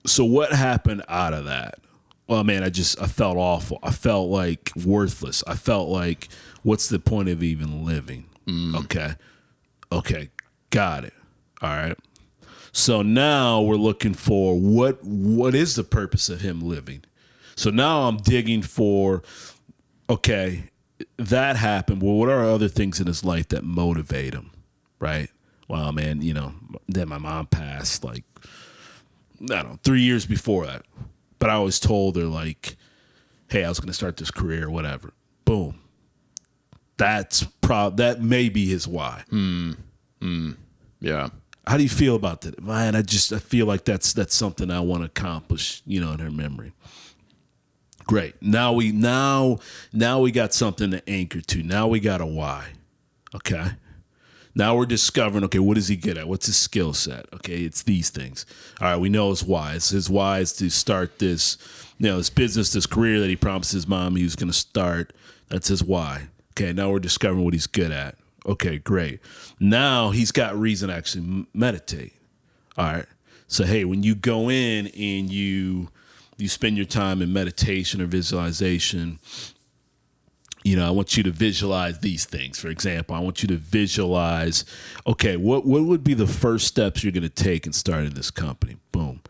So what happened out of that? Well, man, I felt awful. I felt like worthless. I felt like, what's the point of even living? Okay. Got it. All right. So now we're looking for what is the purpose of him living? So now I'm digging for, okay, that happened. Well, what are other things in his life that motivate him? Right. Well, man, then my mom passed 3 years before that. But I always told her like, hey, I was going to start this career or whatever. Boom. That may be his why. Yeah. How do you feel about that? Man, I feel like that's something I want to accomplish, in her memory. Great. Now we got something to anchor to. Now we got a why. Okay. Now we're discovering, okay, what is he good at? What's his skill set? Okay, it's these things. All right, we know his why. His why is to start this, this business, this career that he promised his mom he was going to start. That's his why. Okay, now we're discovering what he's good at. Okay, great. Now he's got reason to actually meditate. All right. So, hey, when you go in and you spend your time in meditation or visualization, I want you to visualize these things. For example, I want you to visualize, okay, what would be the first steps you're going to take in starting this company? Boom.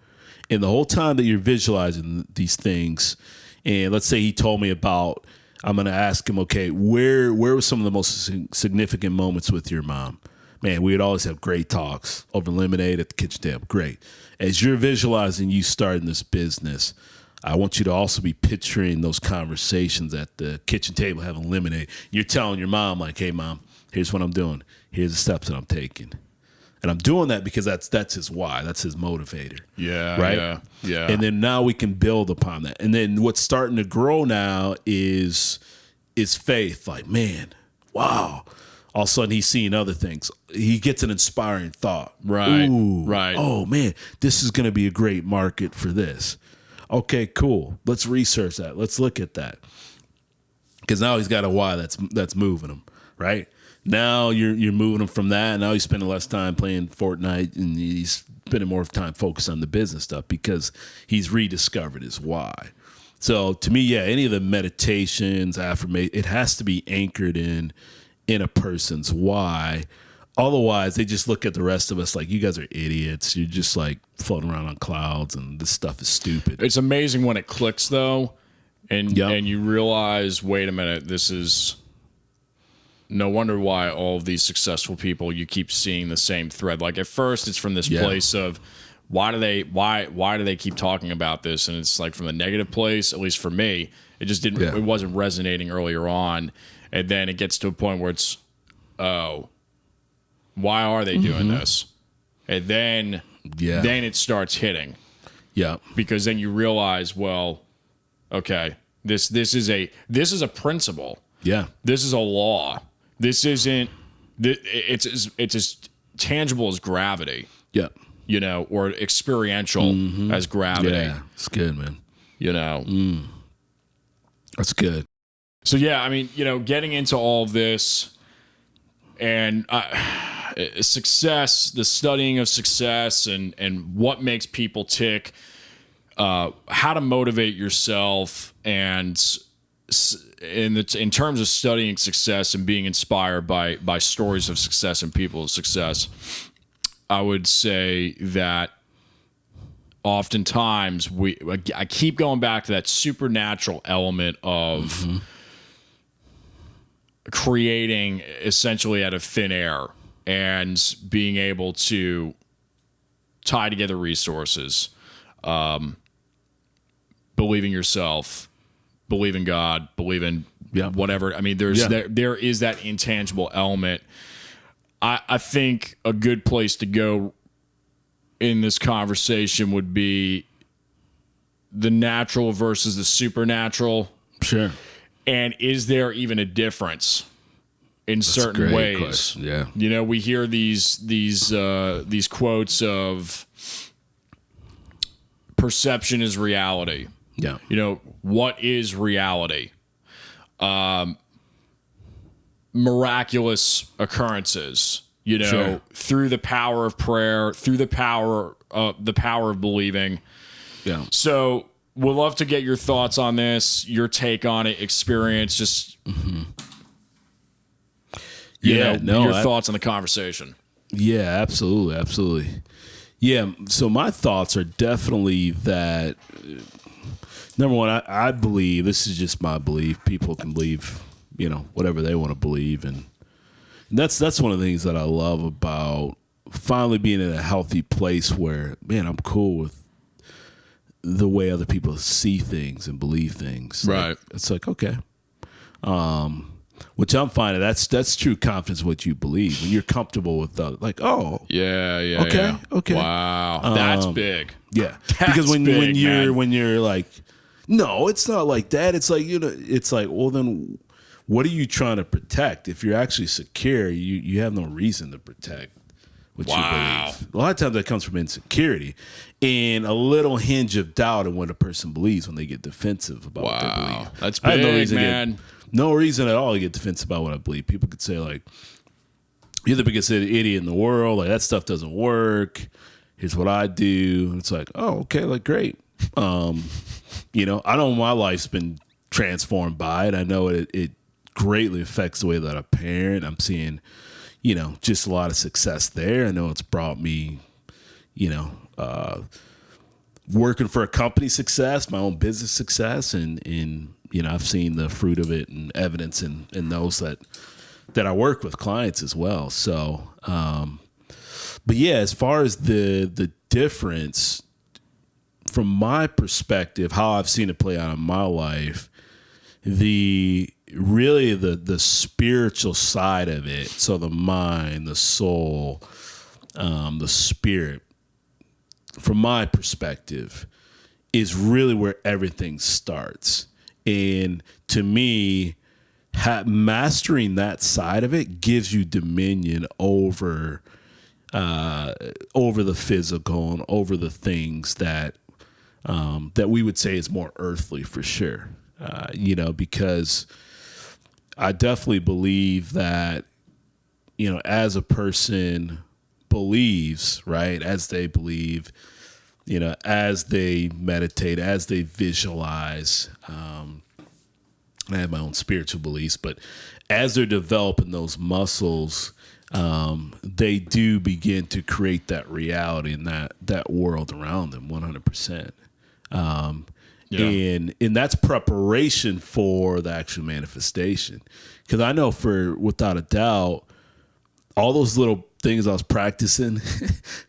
And the whole time that you're visualizing these things, and let's say he told me about, I'm going to ask him, okay, where were some of the most significant moments with your mom? Man, we would always have great talks over lemonade at the kitchen table. Great. As you're visualizing you starting this business, I want you to also be picturing those conversations at the kitchen table having lemonade. You're telling your mom, like, hey, Mom, here's what I'm doing. Here's the steps that I'm taking. And I'm doing that because that's his why. That's his motivator. Yeah. Right? Yeah. And then now we can build upon that. And then what's starting to grow now is faith. Like, man, wow. All of a sudden he's seeing other things. He gets an inspiring thought. Right. Ooh, right. Oh, man, this is going to be a great market for this. Okay, cool. Let's research that. Let's look at that. Because now he's got a why that's moving him, right? Now you're moving him from that. And now he's spending less time playing Fortnite, and he's spending more time focused on the business stuff because he's rediscovered his why. So to me, yeah, any of the meditations, affirmation, it has to be anchored in a person's why. Otherwise, they just look at the rest of us like, you guys are idiots. You're just like floating around on clouds, and this stuff is stupid. It's amazing when it clicks, though, and you realize, wait a minute, this is no wonder why all of these successful people, you keep seeing the same thread. Like at first, it's from this place of why do they keep talking about this? And it's like from a negative place, at least for me, it just didn't. It wasn't resonating earlier on, and then it gets to a point where it's, oh, why are they doing this? And then it starts hitting. Yeah. Because then you realize, well, okay, this is a principle. Yeah. This is a law. This isn't it's as tangible as gravity. Yeah. You know, or experiential as gravity. Yeah. It's good, man. You know. That's good. So yeah, I mean, you know, getting into all of this and success, the studying of success and what makes people tick, how to motivate yourself, and in terms of studying success and being inspired by stories of success and people's success, I would say that oftentimes I keep going back to that supernatural element of creating essentially out of thin air and being able to tie together resources, believe in yourself, believe in God, believe in whatever. I mean, there is that intangible element. I think a good place to go in this conversation would be the natural versus the supernatural. Sure. And is there even a difference in certain ways? Question. Yeah. You know, we hear these quotes of perception is reality. Yeah. You know, what is reality? Miraculous occurrences, you know, through the power of prayer, through the power of believing. Yeah. So we'd love to get your thoughts on this, your take on it, experience, just your thoughts on the conversation. Yeah, absolutely. Absolutely. Yeah. So my thoughts are definitely that, number one, I believe, this is just my belief. People can believe, you know, whatever they want to believe. And that's one of the things that I love about finally being in a healthy place where, man, I'm cool with the way other people see things and believe things. Right. Like, it's like, okay. Which I'm finding that's true confidence in what you believe. When you're comfortable with like, oh. Yeah. Okay. Wow. That's big. Yeah. That's because when big, when you're like, no, it's not like that. It's like, you know, it's like, well, then what are you trying to protect? If you're actually secure, you have no reason to protect what you believe. A lot of times that comes from insecurity and a little hinge of doubt in what a person believes when they get defensive about what they believe. That's big, no reason at all to get defensive about what I believe. People could say like, you're the biggest idiot in the world. Like that stuff doesn't work. Here's what I do. And it's like, oh, okay, like great. You know, I know my life's been transformed by it. I know it greatly affects the way that I parent. I'm seeing, you know, just a lot of success there. I know it's brought me, you know, working for a company success, my own business success, and you know, I've seen the fruit of it and evidence in those that I work with clients as well. So, but yeah, as far as the difference from my perspective, how I've seen it play out in my life, the spiritual side of it. So the mind, the soul, the spirit, from my perspective, is really where everything starts. And to me, mastering that side of it gives you dominion over the physical and over the things that that we would say is more earthly for sure. Because I definitely believe that, as a person believes, right, as they believe, as they meditate, as they visualize, I have my own spiritual beliefs, but as they're developing those muscles, they do begin to create that reality and that world around them 100%. And that's preparation for the actual manifestation. Because I know without a doubt, all those little things I was practicing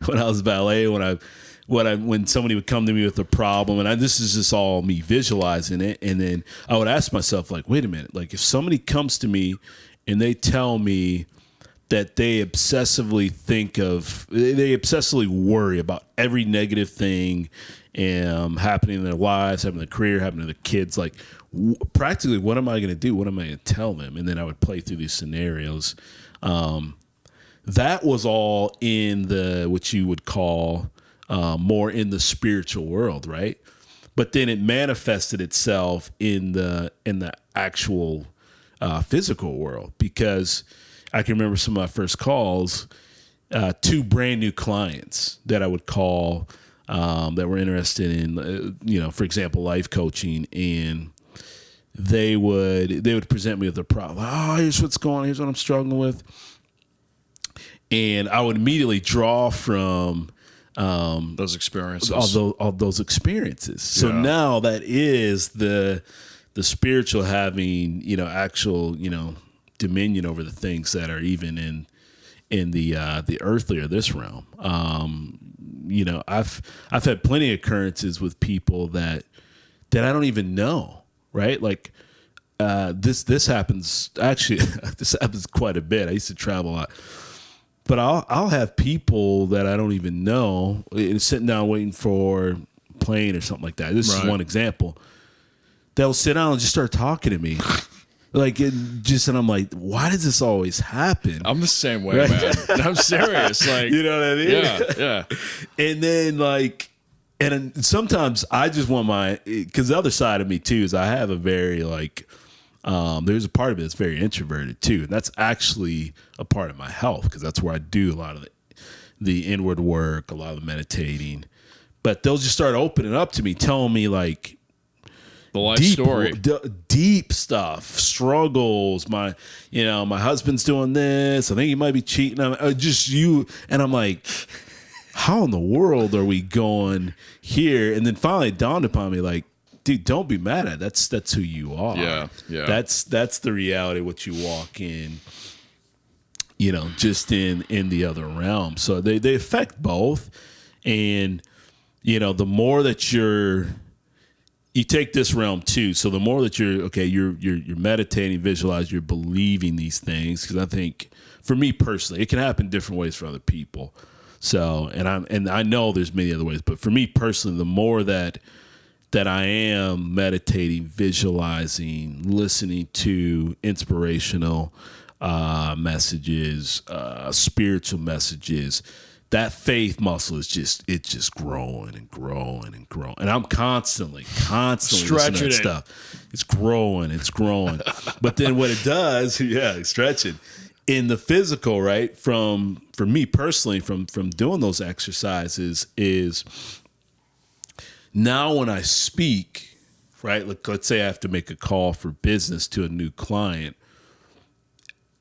when I was ballet, when somebody would come to me with a problem, and this is just all me visualizing it, and then I would ask myself, like, wait a minute, like if somebody comes to me and they tell me that they obsessively worry about every negative thing happening in their lives, happening in their career, happening to their kids, like practically, what am I going to do? What am I going to tell them? And then I would play through these scenarios. That was all in what you would call more in the spiritual world, right? But then it manifested itself in the actual physical world, because I can remember some of my first calls, 2 brand new clients that I would call that were interested in, for example, life coaching, and they would present me with a problem. Oh, here's what's going on. Here's what I'm struggling with. And I would immediately draw from those experiences, all those experiences. So now that is the spiritual having, actual, dominion over the things that are even in the earthly or this realm. I've had plenty of occurrences with people that I don't even know, right? Like this happens actually. This happens quite a bit. I used to travel a lot. But I'll have people that I don't even know sitting down waiting for a plane or something like that. This is one example. They'll sit down and just start talking to me. And I'm like, why does this always happen? I'm the same way, right? Man. I'm serious. Like, you know what I mean? Yeah. And then and sometimes I just want because the other side of me too is I have a very there's a part of it that's very introverted too. And that's actually a part of my health, because that's where I do a lot of the inward work, a lot of the meditating. But they'll just start opening up to me, telling me like the life story, deep stuff, struggles. My husband's doing this. I think he might be cheating on me. Just you. And I'm like, how in the world are we going here? And then finally it dawned upon me, like, dude, don't be mad at it. That's who you are. Yeah. That's the reality of what you walk in, just in the other realm. So they affect both. And, the more that you take this realm too. So the more that you're meditating, visualize, you're believing these things. Because I think for me personally, it can happen different ways for other people. So, and I know there's many other ways, but for me personally, the more that I am meditating, visualizing, listening to inspirational messages, spiritual messages, that faith muscle is just growing and growing and growing. And I'm constantly stretching that stuff. It's growing. But then what it does, stretching in the physical, right? For me personally, from doing those exercises is, now when I speak, right, let's say I have to make a call for business to a new client,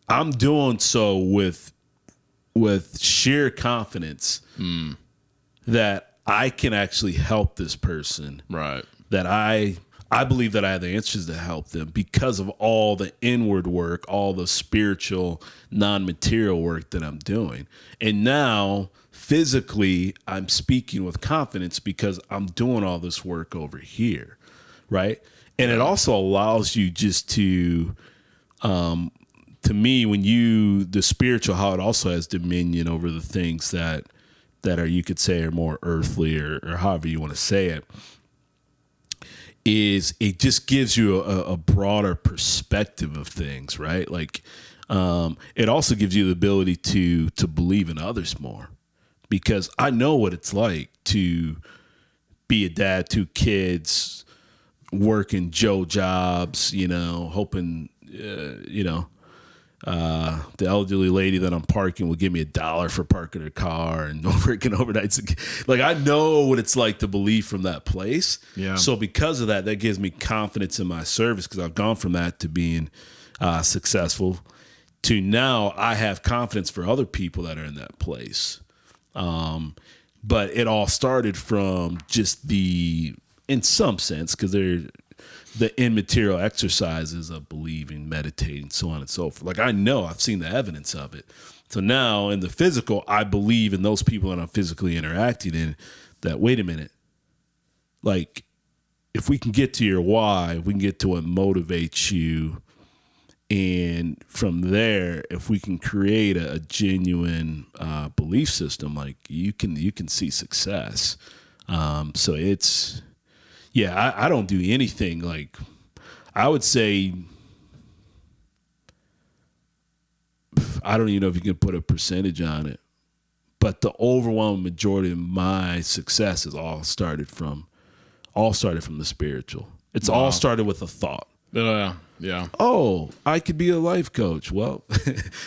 I'm doing so with sheer confidence that I can actually help this person. Right. That I believe that I have the answers to help them because of all the inward work, all the spiritual, non-material work that I'm doing. And now physically, I'm speaking with confidence because I'm doing all this work over here, right? And it also allows you just to me, the spiritual, how it also has dominion over the things that are, you could say, are more earthly or however you want to say it, is it just gives you a broader perspective of things, right? Like it also gives you the ability to believe in others more. Because I know what it's like to be a dad, 2 kids, working Joe jobs, hoping, the elderly lady that I'm parking will give me $1 for parking her car and working overnights. Like, I know what it's like to believe from that place. Yeah. So because of that gives me confidence in my service, because I've gone from that to being successful to now I have confidence for other people that are in that place. But it all started from just in some sense, because they're the immaterial exercises of believing, meditating, so on and so forth. Like, I know I've seen the evidence of it. So now in the physical, I believe in those people that I'm physically interacting in, that, wait a minute, like, if we can get to your why, we can get to what motivates you. And from there, if we can create a genuine belief system, like, you can see success. So it's, yeah, I don't do anything. Like, I would say, I don't even know if you can put a percentage on it, but the overwhelming majority of my success has all started from the spiritual. It's all started with a thought. Yeah. Oh, I could be a life coach. Well,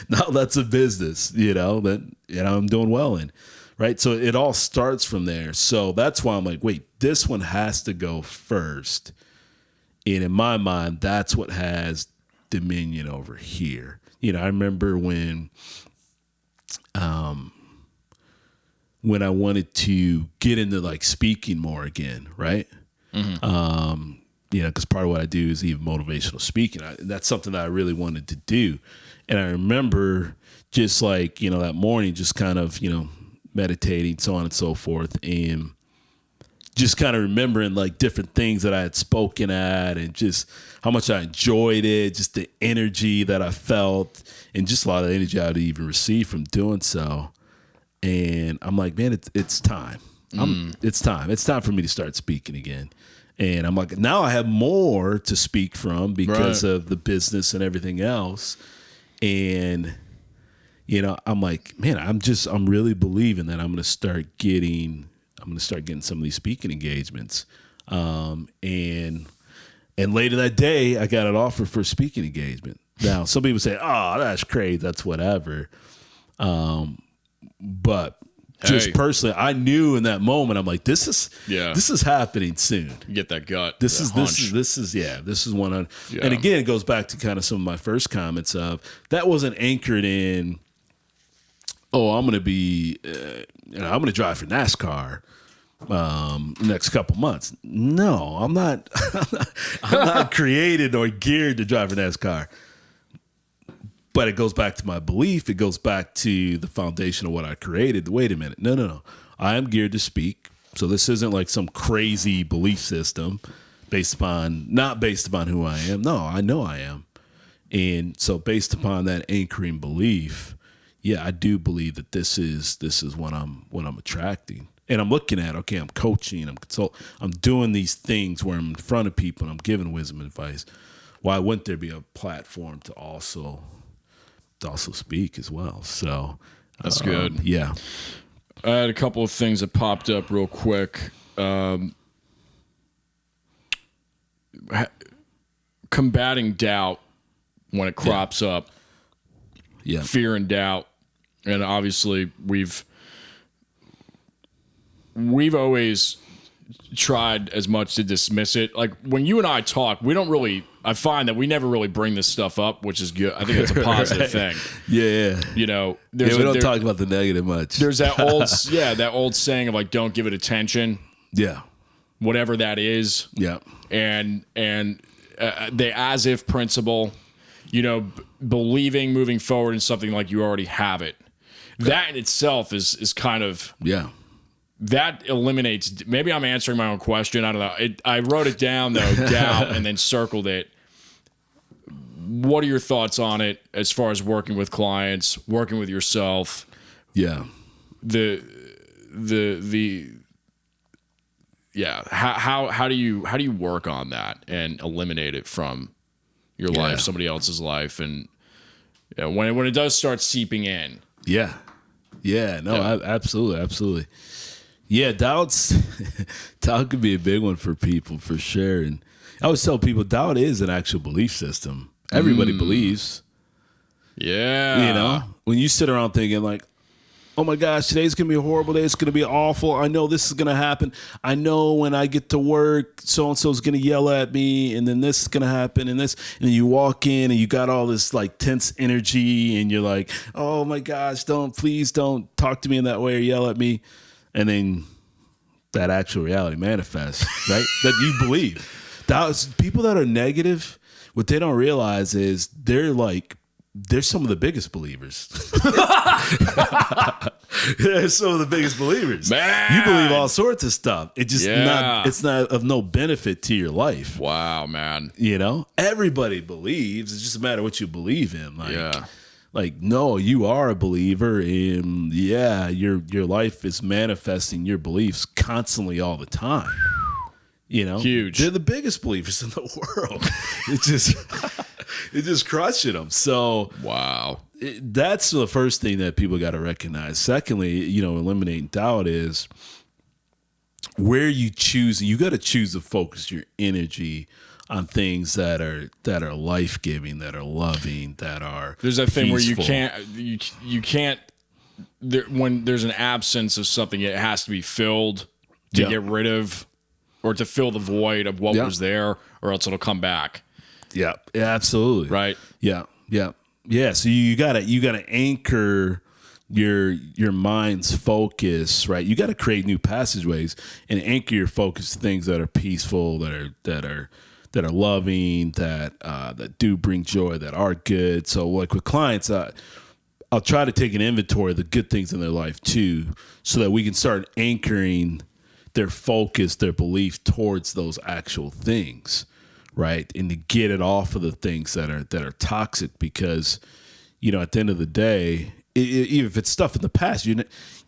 now that's a business, that I'm doing well in. Right. So it all starts from there. So that's why I'm like, wait, this one has to go first. And in my mind, that's what has dominion over here. I remember when I wanted to get into like speaking more again. Right. Mm-hmm. Because part of what I do is even motivational speaking. That's something that I really wanted to do. And I remember just like, that morning, just kind of, meditating, so on and so forth, and just kind of remembering like different things that I had spoken at and just how much I enjoyed it, just the energy that I felt, and just a lot of energy I would even receive from doing so. And I'm like, man, it's time. It's time. It's time for me to start speaking again. And I'm like, now I have more to speak from because of the business and everything else. And I'm like, man, I'm really believing that I'm going to start getting some of these speaking engagements. And later that day, I got an offer for a speaking engagement. Now, some people say, oh, that's crazy. That's whatever. But just personally, I knew in that moment, I'm like, this is happening soon. You get that gut. This is 100. Yeah. And again, it goes back to kind of some of my first comments of that wasn't anchored in, oh, I'm going to be, I'm going to drive for NASCAR next couple months. No, I'm not. I'm not created or geared to drive for NASCAR. But it goes back to my belief. It goes back to the foundation of what I created. Wait a minute. No. I am geared to speak. So this isn't like some crazy belief system not based upon who I am. No, I know I am. And so based upon that anchoring belief, yeah, I do believe that this is what I'm attracting. And I'm looking at, okay, I'm coaching, I'm doing these things where I'm in front of people and I'm giving wisdom and advice. Why wouldn't there be a platform to also speak as well? So that's good. Yeah. I had a couple of things that popped up real quick. Combating doubt when it crops up. Yeah. Fear and doubt. And obviously we've always tried as much to dismiss it. Like when you and I talk, I find that we never really bring this stuff up, which is good. I think it's a positive thing. Yeah. We don't talk about the negative much. There's that old saying of like, don't give it attention. Yeah. Whatever that is. Yeah. And the as if principle, believing moving forward in something like you already have it. That in itself is kind of, that eliminates, maybe I'm answering my own question. I don't know. I wrote it down though, doubt, and then circled it. What are your thoughts on it as far as working with clients, working with yourself? Yeah. How do you work on that and eliminate it from your life, somebody else's life, and when it does start seeping in? Absolutely. Yeah, doubt could be a big one for people for sure. And I always tell people doubt is an actual belief system. Everybody believes. Yeah. You know, when you sit around thinking like, oh my gosh, today's going to be a horrible day. It's going to be awful. I know this is going to happen. I know when I get to work, so-and-so is going to yell at me, and then this is going to happen, and this. And then you walk in, and you got all this, like, tense energy, and you're like, oh my gosh, please don't talk to me in that way or yell at me. And then that actual reality manifests, right? That you believe. People that are negative, what they don't realize is they're some of the biggest believers. They're some of the biggest believers. Man. You believe all sorts of stuff. It's not of no benefit to your life. Wow, man. You know, everybody believes. It's just a matter of what you believe in. Like, no, you are a believer, and yeah, your life is manifesting your beliefs constantly all the time. You know, huge. They're the biggest believers in the world. It's just crushing them. So wow, that's the first thing that people got to recognize. Secondly, you know, eliminating doubt is where you choose. You got to choose to focus your energy on things that are life giving, that are loving, that are. There's that thing peaceful. where you can't. When there's an absence of something, it has to be filled to get rid of. Or to fill the void of what was there, or else it'll come back. Yeah, absolutely. Right. Yeah. So you gotta anchor your mind's focus, right? You gotta create new passageways and anchor your focus to things that are peaceful, that are loving, that do bring joy, that are good. So like with clients, I'll try to take an inventory of the good things in their life too, so that we can start anchoring their focus, their belief towards those actual things, right? And to get it off of the things that are toxic, because, you know, at the end of the day, even if it's stuff in the past,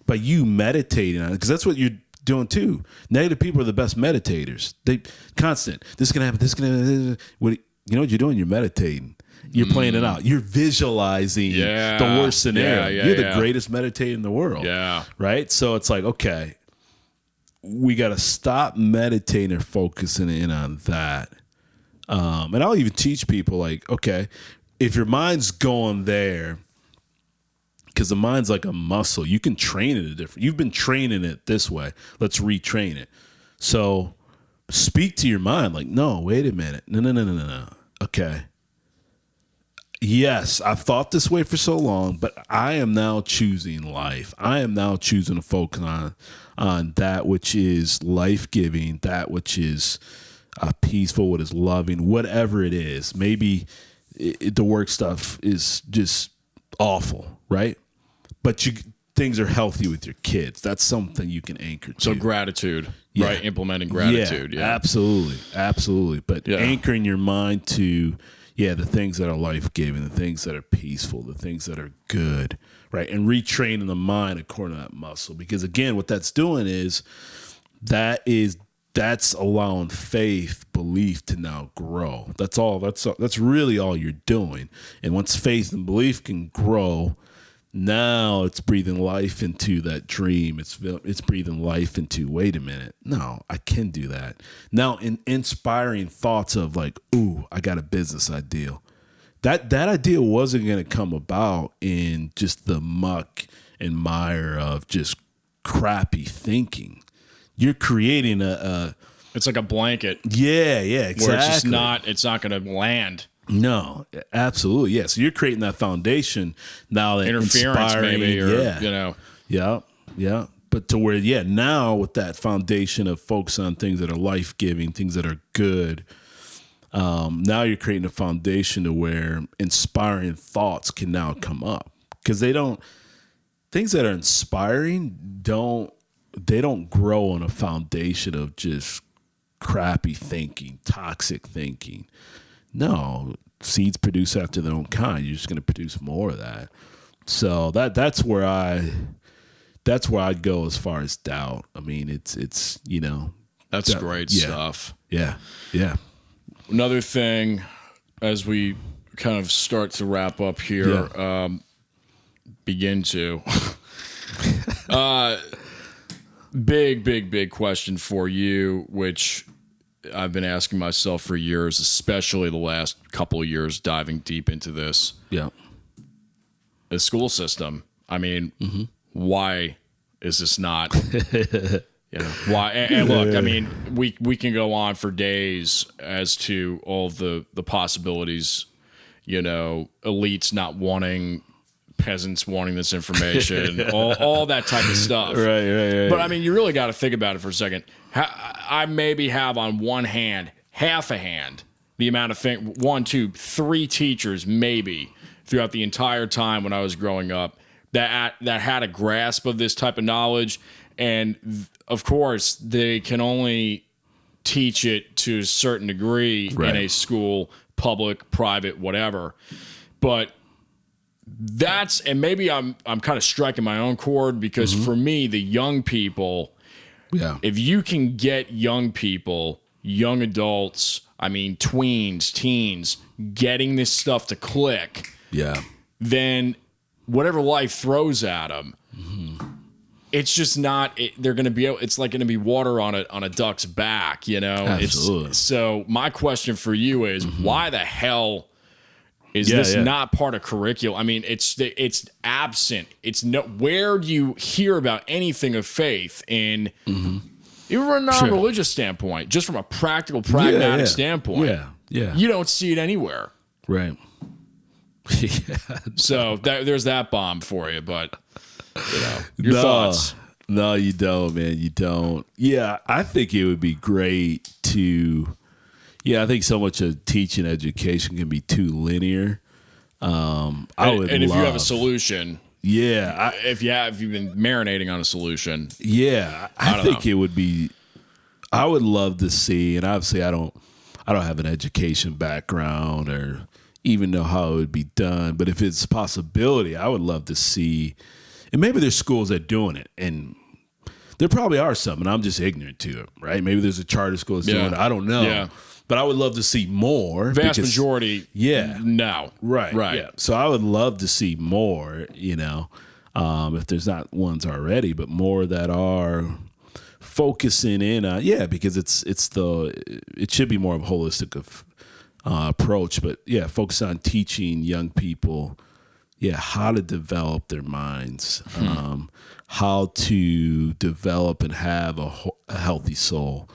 by you meditating on it, because that's what you're doing too. Negative people are the best meditators. They constant. This is gonna happen. This is gonna. What you know what you're doing? You're meditating. You're playing it out. You're visualizing the worst scenario. You're the greatest meditator in the world. Yeah. Right. So it's like, okay, we got to stop meditating and focusing in on that. And I'll even teach people like, okay, if your mind's going there, because the mind's like a muscle, you can train it different. You've been training it this way. Let's retrain it. So speak to your mind like, no, wait a minute. No. Okay. Yes, I've thought this way for so long, but I am now choosing life. I am now choosing to focus on that which is life-giving, that which is peaceful, what is loving, whatever it is. Maybe the work stuff is just awful, right? But things are healthy with your kids. That's something you can anchor to. So gratitude, right? Implementing gratitude. Yeah. Absolutely. But anchoring your mind to... the things that are life-giving, the things that are peaceful, the things that are good, right? And retraining the mind according to that muscle. Because again, what that's doing is that's allowing faith, belief to now grow. That's all. That's really all you're doing. And once faith and belief can grow, now it's breathing life into that dream. It's breathing life into, wait a minute, no, I can do that. Now inspiring thoughts of like, ooh, I got a business idea. That idea wasn't going to come about in just the muck and mire of just crappy thinking. You're creating it's like a blanket. Yeah, exactly. Where it's not going to land. No, absolutely. Yeah. So you're creating that foundation now, that interference maybe, or, you know. Yeah. But to where, now with that foundation of focus on things that are life-giving, things that are good, now you're creating a foundation to where inspiring thoughts can now come up. Because things that are inspiring don't grow on a foundation of just crappy thinking, toxic thinking. No, seeds produce after their own kind. You're just going to produce more of that. So that's where I'd go as far as doubt. I mean, it's that's great stuff. Yeah. Another thing, as we kind of start to wrap up here, big question for you, which I've been asking myself for years, especially the last couple of years diving deep into this. Yeah. The school system. I mean, why is this not, why? And look, I mean, we can go on for days as to all of the possibilities, elites not wanting, peasants wanting this information, all that type of stuff. Right. But I mean, you really got to think about it for a second. I maybe have on one hand, half a hand, the amount of 1, 2, 3 teachers maybe throughout the entire time when I was growing up that had a grasp of this type of knowledge. And of course, they can only teach it to a certain degree in a school, public, private, whatever. But and maybe I'm kind of striking my own chord because for me, the young people, if you can get young people, young adults, I mean, tweens, teens, getting this stuff to click, then whatever life throws at them, it's just not, they're going to be, it's like going to be water on a duck's back, Absolutely. So my question for you is, why the hell is this not part of curriculum? I mean, it's absent. It's where do you hear about anything of faith in, even from a non-religious standpoint, just from a practical, pragmatic standpoint? You don't see it anywhere. Right. So there's that bomb for you, but your thoughts. No, you don't, man. You don't. Yeah, I think it would be great to. Yeah, I think so much of teaching education can be too linear. If you have a solution, if you've been marinating on a solution, I think it would be. I would love to see, and obviously, I don't have an education background or even know how it would be done. But if it's a possibility, I would love to see. And maybe there's schools that are doing it, and there probably are some, and I'm just ignorant to it, right? Maybe there's a charter school that's doing it. I don't know. Yeah. But I would love to see more. Vast majority, no. Right. Yeah. So I would love to see more, if there's not ones already, but more that are focusing in on, because it should be more of a holistic approach, but focus on teaching young people how to develop their minds, how to develop and have a healthy soul,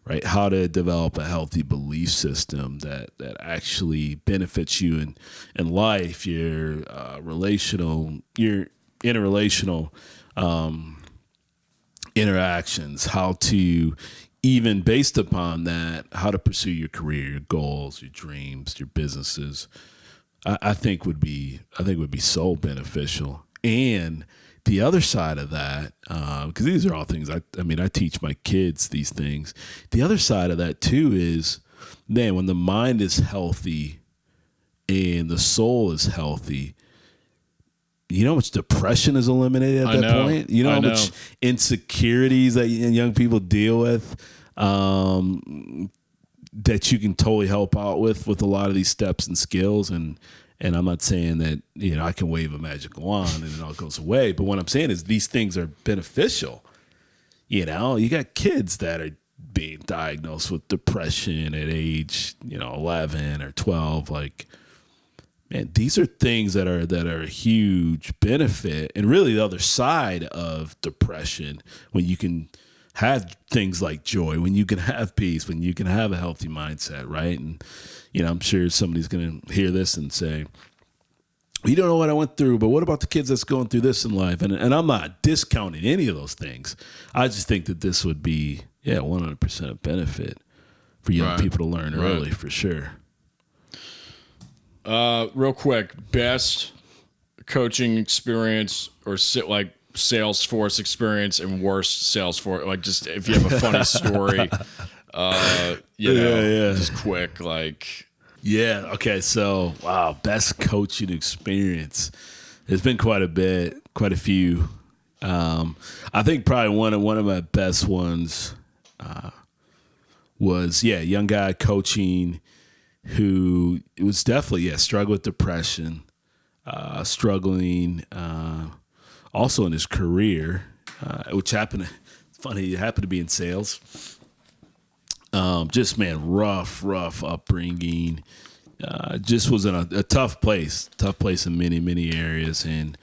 right? How to develop a healthy belief system that actually benefits you in life, your interrelational interactions, how to, even based upon that, how to pursue your career, your goals, your dreams, your businesses. I think would be so beneficial. And the other side of that, because these are all things I teach my kids these things. The other side of that too is, man, when the mind is healthy and the soul is healthy, you know how much depression is eliminated at that point? You know how much insecurities that young people deal with, that you can totally help out with a lot of these steps and skills. And I'm not saying that, I can wave a magic wand and it all goes away. But what I'm saying is these things are beneficial. You got kids that are being diagnosed with depression at age, 11 or 12. Like, man, these are things that are a huge benefit. And really the other side of depression, when you can have things like joy, when you can have peace, when you can have a healthy mindset, right? And, I'm sure somebody's going to hear this and say, you don't know what I went through, but what about the kids that's going through this in life? And I'm not discounting any of those things. I just think that this would be, 100% a benefit for young people to learn early, for sure. Real quick, best coaching experience or Salesforce experience and worst Salesforce, like just if you have a funny story, just quick, like. Yeah. Okay. So, wow, best coaching experience. There's been quite a few. I think probably one of my best ones was young guy coaching who was definitely struggled with depression, struggling also in his career, which happened. funny. It happened to be in sales. Just man, rough upbringing. Just was in a tough place in many areas, and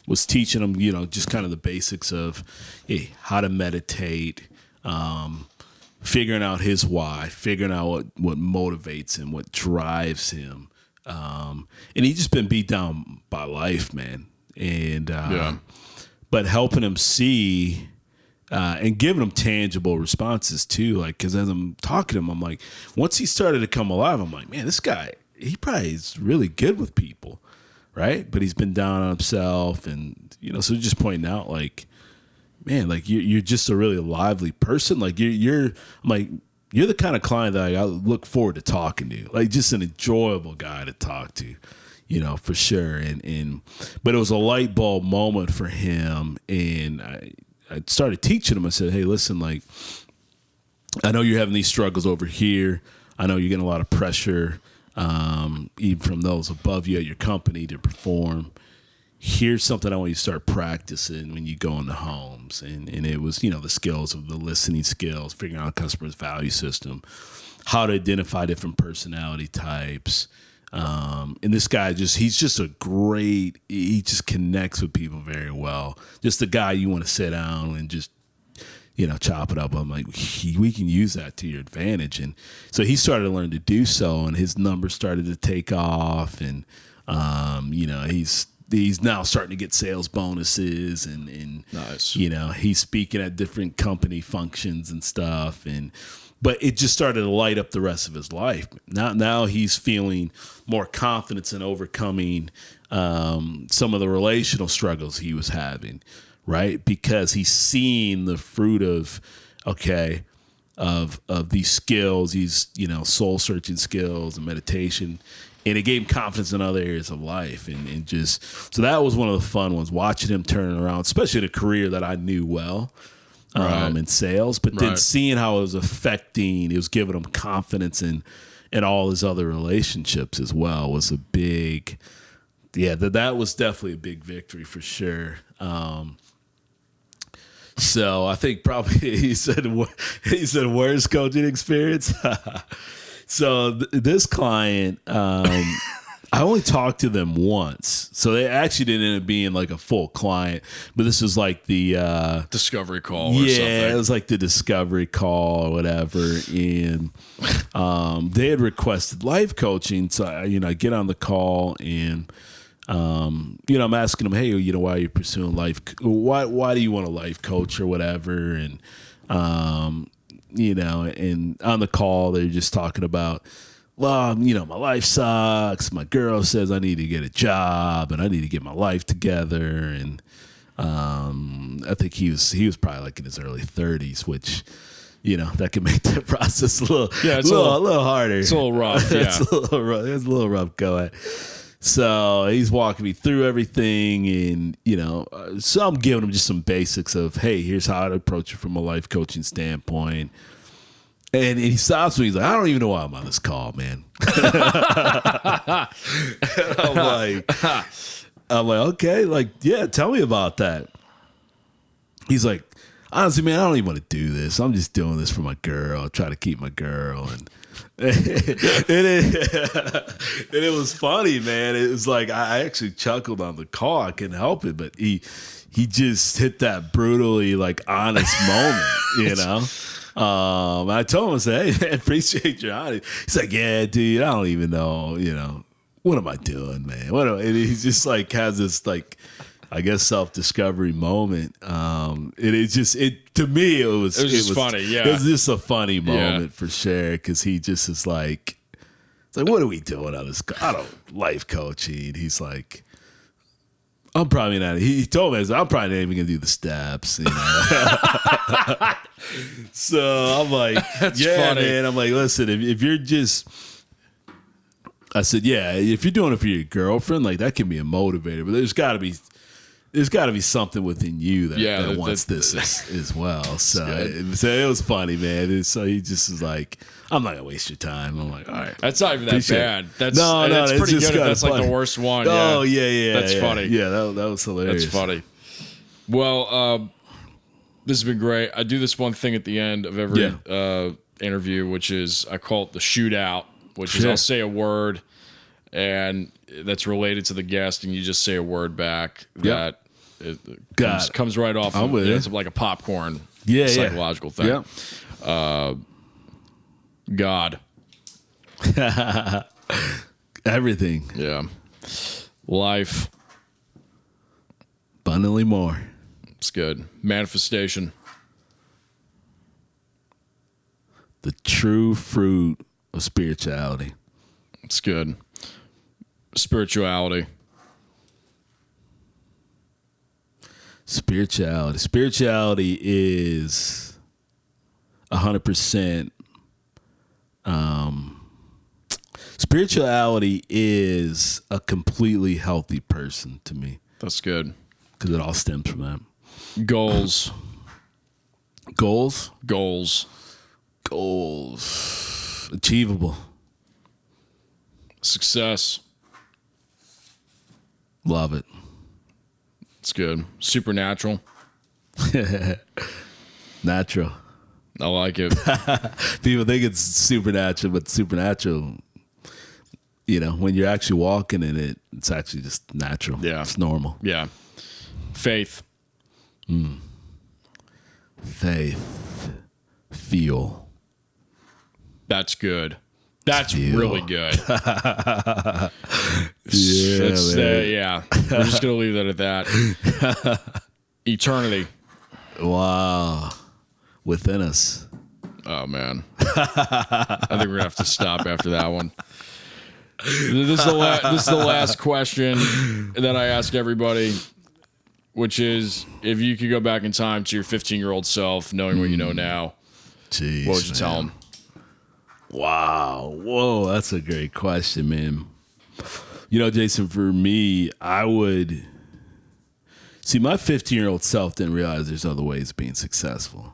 was teaching them, just kind of the basics of, hey, how to meditate, figuring out his why, figuring out what motivates him, what drives him, and he's just been beat down by life, man, and but helping him see. And giving him tangible responses too, like, because as I'm talking to him, I'm like, once he started to come alive, I'm like, man, this guy, he probably is really good with people, right? But he's been down on himself, and so just pointing out, like, man, like you're just a really lively person, like I'm like, you're the kind of client that I look forward to talking to, like just an enjoyable guy to talk to, for sure, and but it was a light bulb moment for him, and I started teaching him. I said, hey, listen, like, I know you're having these struggles over here. I know you're getting a lot of pressure, even from those above you at your company to perform. Here's something I want you to start practicing when you go into homes. And it was, the skills of the listening skills, figuring out a customer's value system, how to identify different personality types. And this guy he's just he just connects with people very well. Just a guy you want to sit down and just, chop it up. I'm like, we can use that to your advantage. And so he started to learn to do so, and his numbers started to take off. And, he's now starting to get sales bonuses, and nice. He's speaking at different company functions and stuff. But it just started to light up the rest of his life. Now he's feeling more confidence in overcoming some of the relational struggles he was having, right? Because he's seeing the fruit of these skills, these soul searching skills and meditation, and it gave him confidence in other areas of life, and just so that was one of the fun ones, watching him turn around, especially in a career that I knew well. In sales, but then seeing how it was giving him confidence in all his other relationships as well was a big, that was definitely a big victory for sure. So I think probably he said worst coaching experience. So this client, I only talked to them once, so they actually didn't end up being like a full client, but this was like the discovery call or something. Yeah, it was like the discovery call or whatever, and they had requested life coaching, so I get on the call, and I'm asking them, hey, why are you pursuing life? Why do you want a life coach or whatever? And and on the call they're just talking about, well, my life sucks. My girl says I need to get a job and I need to get my life together. And I think he was probably like in his early 30s, which, that can make that process a little harder. It's a little rough. Yeah, it's a little rough going. So he's walking me through everything, and so I'm giving him just some basics of, hey, here's how to approach it from a life coaching standpoint. And he stops me. He's like, I don't even know why I'm on this call, man. I'm like, okay, like, yeah, tell me about that. He's like, honestly, man, I don't even want to do this. I'm just doing this for my girl. I try to keep my girl. And it was funny, man. It was like, I actually chuckled on the call. I couldn't help it, but he just hit that brutally, like, honest moment, I told him, I said, hey, man, appreciate your honesty. He's like, yeah, dude, I don't even know, what am I doing, man? And he's just like, has this, like, I guess, self-discovery moment. To me, it was funny. Yeah. It was just a funny moment for sure. Cause he just is like, it's like, what are we doing on this? I don't life coaching. He's like, I'm probably not. He told me, I'm probably not even gonna do the steps. So I'm like, That's yeah, funny. man. I'm like, listen, if you're just, I said, yeah, if you're doing it for your girlfriend, like that can be a motivator, but there's got to be something within you that wants this as well. So it was funny, man. So he just was like, I'm not gonna waste your time. I'm like, all right, that's not even that bad. That's it's pretty just good. If that's funny. like the worst one. Oh yeah, that's funny. Yeah, that was hilarious. That's funny. Well, This has been great. I do this one thing at the end of every Yeah. interview, which is I call it the shootout, which is Sure. I'll say a word and that's related to the guest, and you just say a word back that it comes right off. I'm with It's it. like a popcorn psychological thing. Yeah. God. Everything. Yeah. Life. Abundantly more. It's good. Manifestation. The true fruit of spirituality. It's good. Spirituality. Spirituality is 100%. Spirituality is a completely healthy person to me That's good. because it all stems from that. Goals. Goals? Goals. Goals. Achievable. Success. Love it. It's good. Supernatural. Natural. I like it. People think it's supernatural, but supernatural, when you're actually walking in it, it's actually just natural. Yeah. It's normal. Yeah. Faith. Faith. Feel. That's good. That's Feel. really good. Yeah, man. We're just going to leave that at that. Eternity. Wow. Within us. Oh, man. I think we're going to have to stop after that one. This is the last question that I ask everybody, which is if you could go back in time to your 15-year-old self, knowing what you know now, Jeez, what would you tell him? Wow. Whoa, that's a great question, man. Jason, for me, I would see my 15-year-old self didn't realize there's other ways of being successful.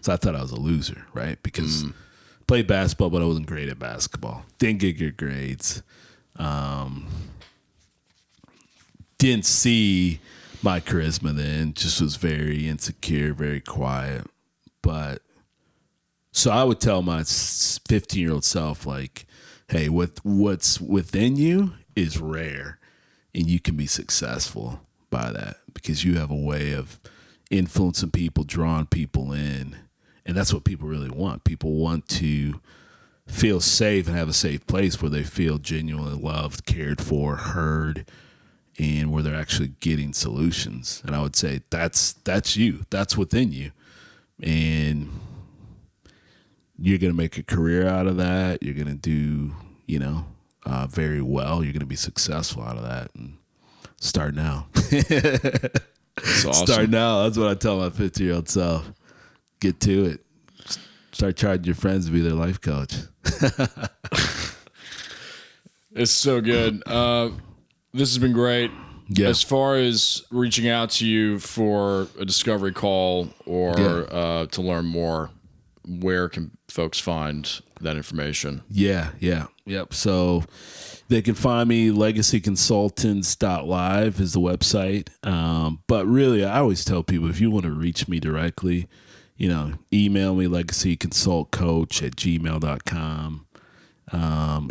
So I thought I was a loser, right? Because played basketball, but I wasn't great at basketball. Didn't get good grades. Didn't see my charisma then. Just was very insecure, very quiet. But so I would tell my 15-year-old self, like, hey, what's within you is rare, and you can be successful by that because you have a way of influencing people, drawing people in. And that's what people really want. People want to feel safe and have a safe place where they feel genuinely loved, cared for, heard, and where they're actually getting solutions. And I would say that's you. That's within you. And you're going to make a career out of that. You're going to do, very well. You're going to be successful out of that. And start now. That's awesome. Start now. That's what I tell my 50-year-old self. Get to it. Start charging your friends to be their life coach. It's so good. This has been great. Yeah. As far as reaching out to you for a discovery call or to learn more, where can folks find that information? Yep. So they can find me, legacyconsultants.live is the website. But really, I always tell people, if you want to reach me directly, email me, legacyconsultcoach@gmail.com.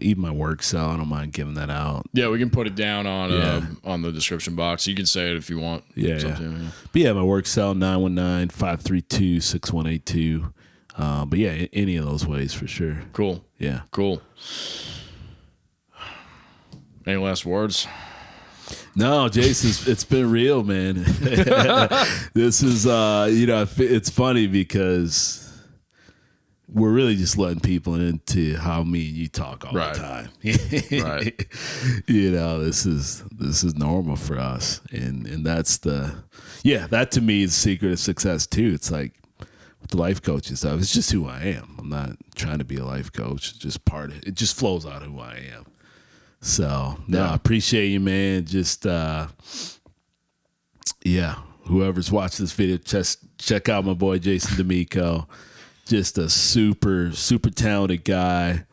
Even my work cell, I don't mind giving that out. Yeah, we can put it down on the description box. You can say it if you want. Yeah. But yeah, my work cell, 919-532-6182. But yeah, any of those ways for sure. Cool. Yeah. Cool. Any last words? No, Jason, it's been real, man. This is, it's funny because we're really just letting people into how me and you talk all the time. Right. This is normal for us. And that's that to me is the secret of success too. It's like with the life coaching stuff, it's just who I am. I'm not trying to be a life coach. It's just it just flows out of who I am. So I appreciate you, man. Just whoever's watched this video, just check out my boy Jason Damico. Just a super, super talented guy,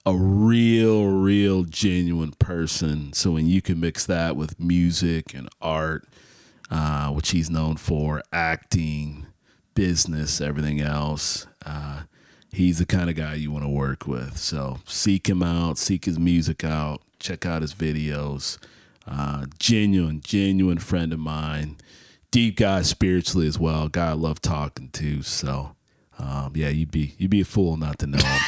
a real genuine person. So when you can mix that with music and art, which he's known for, acting, business, everything else. He's the kind of guy you want to work with. So seek him out, seek his music out, check out his videos. Genuine friend of mine. Deep guy spiritually as well. Guy I love talking to. So yeah, you'd be a fool not to know him.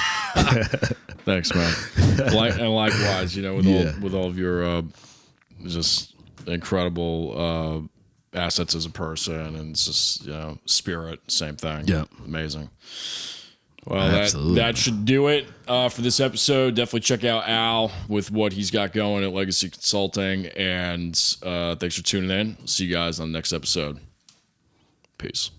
Thanks, man. And likewise, with all of your just incredible assets as a person, and it's just spirit, same thing. Yeah, amazing. Well, that should do it for this episode. Definitely check out Al with what he's got going at Legacy Consulting, and thanks for tuning in. See you guys on the next episode. Peace.